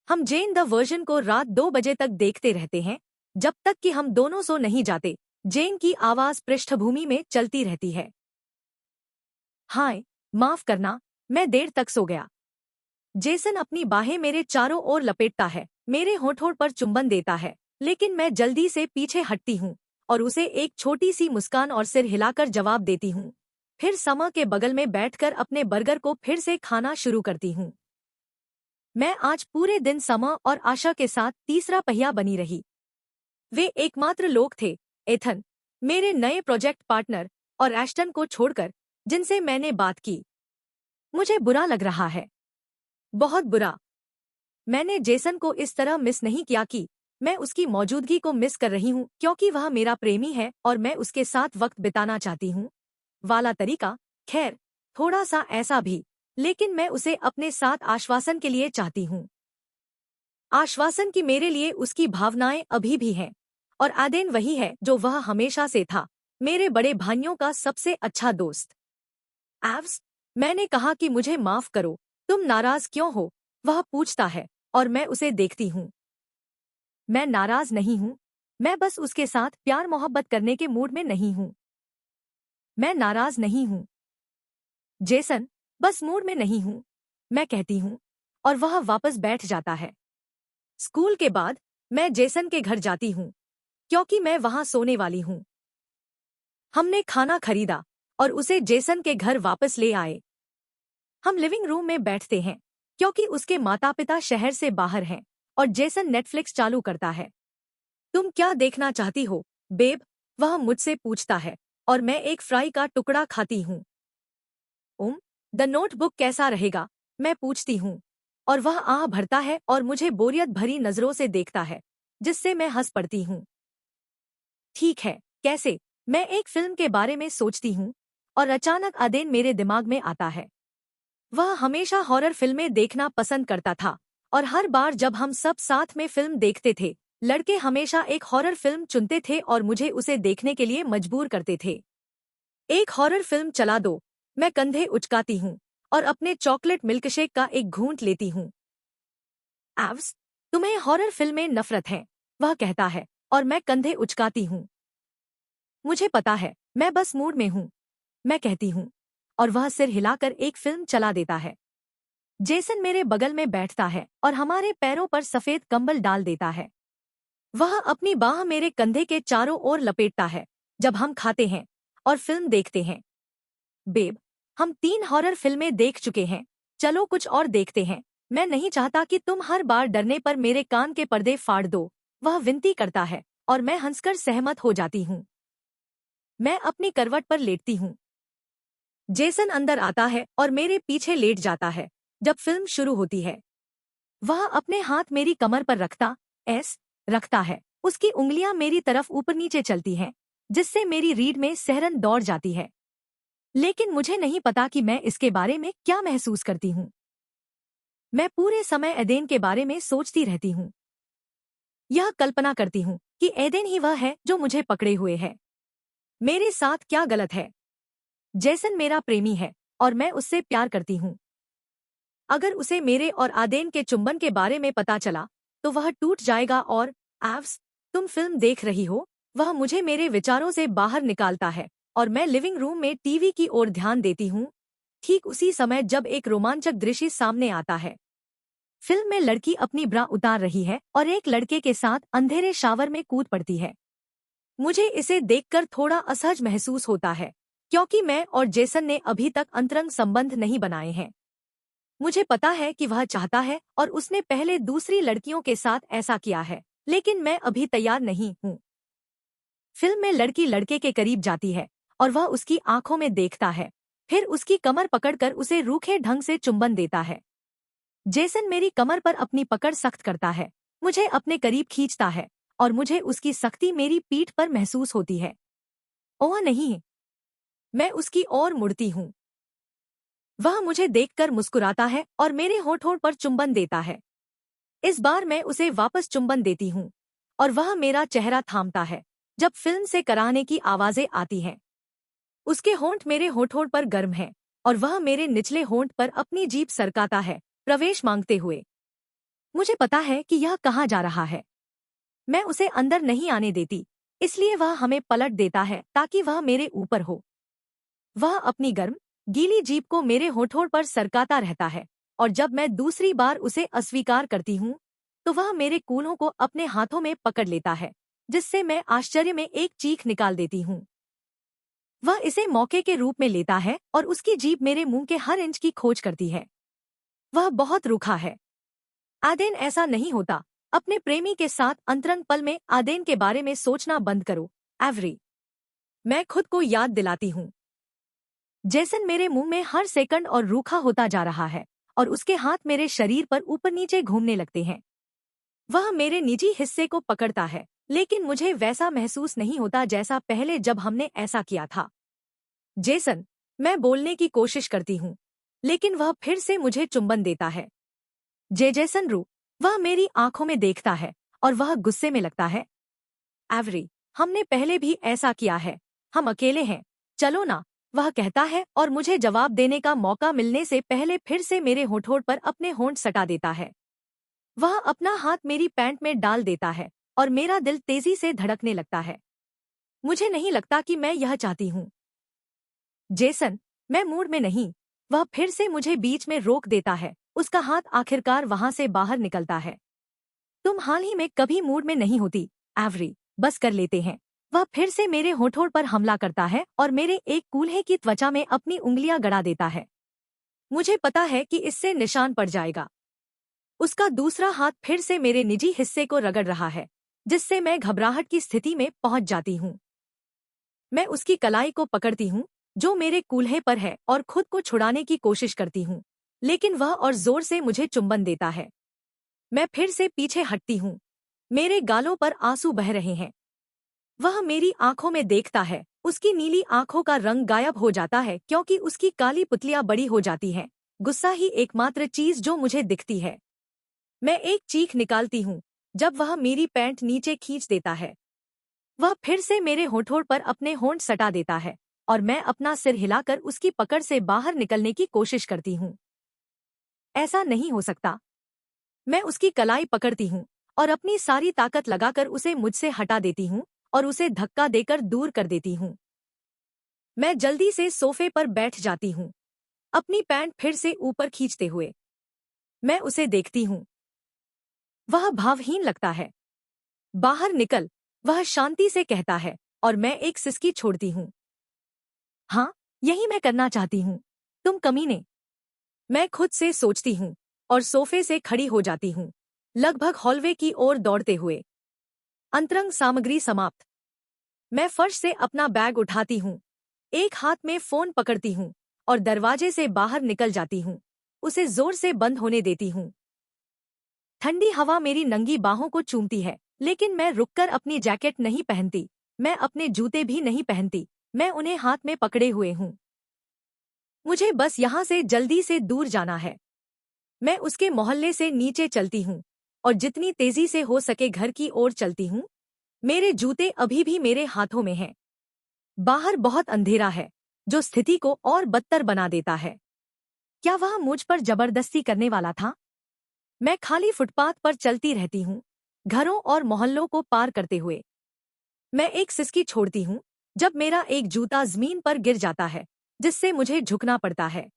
हम जेन द वर्जन को रात 2 बजे तक देखते रहते हैं, जब तक कि हम दोनों सो नहीं जाते। जेन की आवाज पृष्ठभूमि में चलती रहती है। हाय, माफ करना, मैं देर तक सो गया। जेसन अपनी बाहें मेरे चारों ओर लपेटता है, मेरे होठों पर चुंबन देता है, लेकिन मैं जल्दी से पीछे हटती हूँ और उसे एक छोटी सी मुस्कान और सिर हिलाकर जवाब देती हूँ। फिर समा के बगल में बैठकर अपने बर्गर को फिर से खाना शुरू करती हूँ। मैं आज पूरे दिन समा और आशा के साथ तीसरा पहिया बनी रही। वे एकमात्र लोग थे, एथन, मेरे नए प्रोजेक्ट पार्टनर, और एश्टन को छोड़कर, जिनसे मैंने बात की। मुझे बुरा लग रहा है, बहुत बुरा। मैंने जेसन को इस तरह मिस नहीं किया कि मैं उसकी मौजूदगी को मिस कर रही हूँ क्योंकि वह मेरा प्रेमी है और मैं उसके साथ वक्त बिताना चाहती हूँ वाला तरीका। खैर, थोड़ा सा ऐसा भी, लेकिन मैं उसे अपने साथ आश्वासन के लिए चाहती हूँ। आश्वासन कि मेरे लिए उसकी भावनाएं अभी भी हैं और एडेन वही है जो वह हमेशा से था, मेरे बड़े भाइयों का सबसे अच्छा दोस्त। एव्स, मैंने कहा कि मुझे माफ करो, तुम नाराज क्यों हो? वह पूछता है और मैं उसे देखती हूँ। मैं नाराज नहीं हूँ, मैं बस उसके साथ प्यार मोहब्बत करने के मूड में नहीं हूँ। मैं नाराज नहीं हूँ जेसन, बस मूड में नहीं हूँ, मैं कहती हूँ, और वह वापस बैठ जाता है। स्कूल के बाद मैं जेसन के घर जाती हूँ क्योंकि मैं वहां सोने वाली हूँ। हमने खाना खरीदा और उसे जेसन के घर वापस ले आए। हम लिविंग रूम में बैठते हैं क्योंकि उसके माता पिता शहर से बाहर हैं और जेसन नेटफ्लिक्स चालू करता है। तुम क्या देखना चाहती हो, बेब? वह मुझसे पूछता है और मैं एक फ्राई का टुकड़ा खाती हूँ। द नोटबुक कैसा रहेगा? मैं पूछती हूँ और वह आह भरता है और मुझे बोरियत भरी नजरों से देखता है, जिससे मैं हंस पड़ती हूँ। ठीक है, कैसे? मैं एक फिल्म के बारे में सोचती हूँ और अचानक अदेन मेरे दिमाग में आता है। वह हमेशा हॉरर फिल्में देखना पसंद करता था और हर बार जब हम सब साथ में फिल्म देखते थे, लड़के हमेशा एक हॉरर फिल्म चुनते थे और मुझे उसे देखने के लिए मजबूर करते थे। एक हॉरर फिल्म चला दो, मैं कंधे उचकाती हूँ और अपने चॉकलेट मिल्कशेक का एक घूंट लेती हूँ। एव्स, तुम्हें हॉरर फिल्में नफरत है, वह कहता है, और मैं कंधे उचकाती हूँ। मुझे पता है, मैं बस मूड में हूँ, मैं कहती हूँ, और वह सिर हिलाकर एक फिल्म चला देता है। जेसन मेरे बगल में बैठता है और हमारे पैरों पर सफेद कंबल डाल देता है। वह अपनी बाह मेरे कंधे के चारों ओर लपेटता है जब हम खाते हैं और फिल्म देखते हैं। बेब, हम 3 हॉरर फिल्में देख चुके हैं, चलो कुछ और देखते हैं। मैं नहीं चाहता कि तुम हर बार डरने पर मेरे कान के पर्दे फाड़ दो, वह विनती करता है, और मैं हंसकर सहमत हो जाती हूँ। मैं अपनी करवट पर लेटती हूँ। जेसन अंदर आता है और मेरे पीछे लेट जाता है जब फिल्म शुरू होती है। वह अपने हाथ मेरी कमर पर रखता है। उसकी उंगलियां मेरी तरफ ऊपर नीचे चलती हैं, जिससे मेरी रीढ़ में सिहरन दौड़ जाती है। लेकिन मुझे नहीं पता कि मैं इसके बारे में क्या महसूस करती हूँ। मैं पूरे समय एदेन के बारे में सोचती रहती हूँ। यह कल्पना करती हूँ कि एदेन ही वह है जो मुझे पकड़े हुए है। मेरे साथ क्या गलत है? जेसन मेरा प्रेमी है और मैं उससे प्यार करती हूँ। अगर उसे मेरे और आदेन के चुंबन के बारे में पता चला तो वह टूट जाएगा और एव्स, तुम फिल्म देख रही हो, वह मुझे मेरे विचारों से बाहर निकालता है और मैं लिविंग रूम में टीवी की ओर ध्यान देती हूँ। ठीक उसी समय जब एक रोमांचक दृश्य सामने आता है। फिल्म में लड़की अपनी ब्रा उतार रही है और एक लड़के के साथ अंधेरे शावर में कूद पड़ती है। मुझे इसे देखकर थोड़ा असहज महसूस होता है, क्योंकि मैं और जेसन ने अभी तक अंतरंग संबंध नहीं बनाए हैं। मुझे पता है कि वह चाहता है और उसने पहले दूसरी लड़कियों के साथ ऐसा किया है, लेकिन मैं अभी तैयार नहीं हूँ। फिल्म में लड़की लड़के के करीब जाती है और वह उसकी आंखों में देखता है, फिर उसकी कमर पकड़कर उसे रूखे ढंग से चुंबन देता है। जेसन मेरी कमर पर अपनी पकड़ सख्त करता है, मुझे अपने करीब खींचता है और मुझे उसकी सख्ती मेरी पीठ पर महसूस होती है। ओह नहीं! मैं उसकी ओर मुड़ती हूँ। वह मुझे देखकर मुस्कुराता है और मेरे होठों पर चुंबन देता है। इस बार मैं उसे वापस चुंबन देती हूँ और वह मेरा चेहरा थामता है जब फिल्म से कराहने की आवाजें आती हैं। उसके होंठ मेरे होठों पर गर्म हैं और वह मेरे निचले होंठ पर अपनी जीभ सरकाता है, प्रवेश मांगते हुए। मुझे पता है कि यह कहाँ जा रहा है। मैं उसे अंदर नहीं आने देती, इसलिए वह हमें पलट देता है ताकि वह मेरे ऊपर हो। वह अपनी गर्म, गीली जीभ को मेरे होठों पर सरकाता रहता है और जब मैं दूसरी बार उसे अस्वीकार करती हूँ, तो वह मेरे कूल्हों को अपने हाथों में पकड़ लेता है, जिससे मैं आश्चर्य में एक चीख निकाल देती हूँ। वह इसे मौके के रूप में लेता है और उसकी जीभ मेरे मुंह के हर इंच की खोज करती है। वह बहुत रूखा है। आदेन ऐसा नहीं होता। अपने प्रेमी के साथ अंतरंग पल में आदेन के बारे में सोचना बंद करो, एवरी। मैं खुद को याद दिलाती हूँ। जेसन मेरे मुंह में हर सेकंड और रूखा होता जा रहा है और उसके हाथ मेरे शरीर पर ऊपर नीचे घूमने लगते हैं। वह मेरे निजी हिस्से को पकड़ता है, लेकिन मुझे वैसा महसूस नहीं होता जैसा पहले जब हमने ऐसा किया था। जेसन, मैं बोलने की कोशिश करती हूँ, लेकिन वह फिर से मुझे चुंबन देता है। जेसन रू, वह मेरी आंखों में देखता है और वह गुस्से में लगता है। एवरी, हमने पहले भी ऐसा किया है, हम अकेले हैं, चलो ना, वह कहता है और मुझे जवाब देने का मौका मिलने से पहले फिर से मेरे होठों पर अपने होंठ सटा देता है। वह अपना हाथ मेरी पैंट में डाल देता है और मेरा दिल तेजी से धड़कने लगता है। मुझे नहीं लगता कि मैं यह चाहती हूँ। जेसन, मैं मूड में नहीं, वह फिर से मुझे बीच में रोक देता है, उसका हाथ आखिरकार वहां से बाहर निकलता है। तुम हाल ही में कभी मूड में नहीं होती, एवरी, बस कर लेते हैं। वह फिर से मेरे होठों पर हमला करता है और मेरे एक कूल्हे की त्वचा में अपनी उंगलियां गड़ा देता है। मुझे पता है कि इससे निशान पड़ जाएगा। उसका दूसरा हाथ फिर से मेरे निजी हिस्से को रगड़ रहा है, जिससे मैं घबराहट की स्थिति में पहुंच जाती हूँ। मैं उसकी कलाई को पकड़ती हूँ, जो मेरे कूल्हे पर है, और खुद को छुड़ाने की कोशिश करती हूँ, लेकिन वह और जोर से मुझे चुंबन देता है। मैं फिर से पीछे हटती हूँ। मेरे गालों पर आंसू बह रहे हैं। वह मेरी आंखों में देखता है, उसकी नीली आंखों का रंग गायब हो जाता है क्योंकि उसकी काली पुतलियां बड़ी हो जाती हैं। गुस्सा ही एकमात्र चीज जो मुझे दिखती है। मैं एक चीख निकालती हूँ जब वह मेरी पैंट नीचे खींच देता है। वह फिर से मेरे होठों पर अपने होंठ सटा देता है और मैं अपना सिर हिलाकर उसकी पकड़ से बाहर निकलने की कोशिश करती हूँ। ऐसा नहीं हो सकता। मैं उसकी कलाई पकड़ती हूँ और अपनी सारी ताकत लगाकर उसे मुझसे हटा देती हूँ और उसे धक्का देकर दूर कर देती हूँ। मैं जल्दी से सोफे पर बैठ जाती हूँ, अपनी पैंट फिर से ऊपर खींचते हुए। मैं उसे देखती हूँ। वह भावहीन लगता है। बाहर निकल, वह शांति से कहता है और मैं एक सिसकी छोड़ती हूँ। हाँ, यही मैं करना चाहती हूँ, तुम कमीने। मैं खुद से सोचती हूँ और सोफे से खड़ी हो जाती हूँ, लगभग हॉलवे की ओर दौड़ते हुए। अंतरंग सामग्री समाप्त। मैं फर्श से अपना बैग उठाती हूँ, एक हाथ में फोन पकड़ती हूँ और दरवाजे से बाहर निकल जाती हूँ। उसे जोर से बंद होने देती हूँ। ठंडी हवा मेरी नंगी बाहों को चूमती है, लेकिन मैं रुककर अपनी जैकेट नहीं पहनती। मैं अपने जूते भी नहीं पहनती, मैं उन्हें हाथ में पकड़े हुए हूँ। मुझे बस यहाँ से जल्दी से दूर जाना है। मैं उसके मोहल्ले से नीचे चलती हूँ और जितनी तेजी से हो सके घर की ओर चलती हूँ। मेरे जूते अभी भी मेरे हाथों में हैं। बाहर बहुत अंधेरा है, जो स्थिति को और बदतर बना देता है। क्या वह मुझ पर जबरदस्ती करने वाला था? मैं खाली फुटपाथ पर चलती रहती हूँ, घरों और मोहल्लों को पार करते हुए। मैं एक सिसकी छोड़ती हूँ जब मेरा एक जूता जमीन पर गिर जाता है, जिससे मुझे झुकना पड़ता है।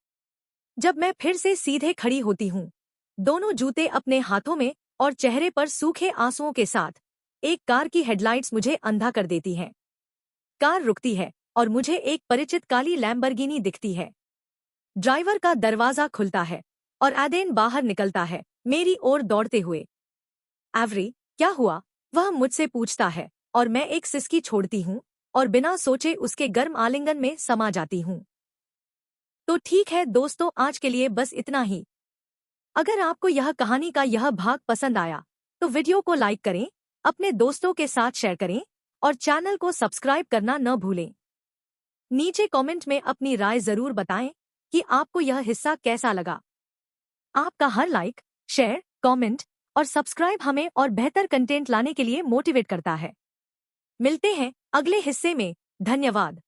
जब मैं फिर से सीधे खड़ी होती हूँ, दोनों जूते अपने हाथों में और चेहरे पर सूखे आंसुओं के साथ, एक कार की हेडलाइट्स मुझे अंधा कर देती हैं। कार रुकती है और मुझे एक परिचित काली लैम्बोर्गिनी दिखती है। ड्राइवर का दरवाजा खुलता है और एडेन बाहर निकलता है, मेरी ओर दौड़ते हुए। एवरी, क्या हुआ? वह मुझसे पूछता है और मैं एक सिसकी छोड़ती हूँ और बिना सोचे उसके गर्म आलिंगन में समा जाती हूँ। तो ठीक है दोस्तों, आज के लिए बस इतना ही। अगर आपको यह कहानी का यह भाग पसंद आया तो वीडियो को लाइक करें, अपने दोस्तों के साथ शेयर करें और चैनल को सब्सक्राइब करना न भूलें। नीचे कमेंट में अपनी राय जरूर बताएं कि आपको यह हिस्सा कैसा लगा। आपका हर लाइक, शेयर, कमेंट और सब्सक्राइब हमें और बेहतर कंटेंट लाने के लिए मोटिवेट करता है। मिलते हैं अगले हिस्से में। धन्यवाद।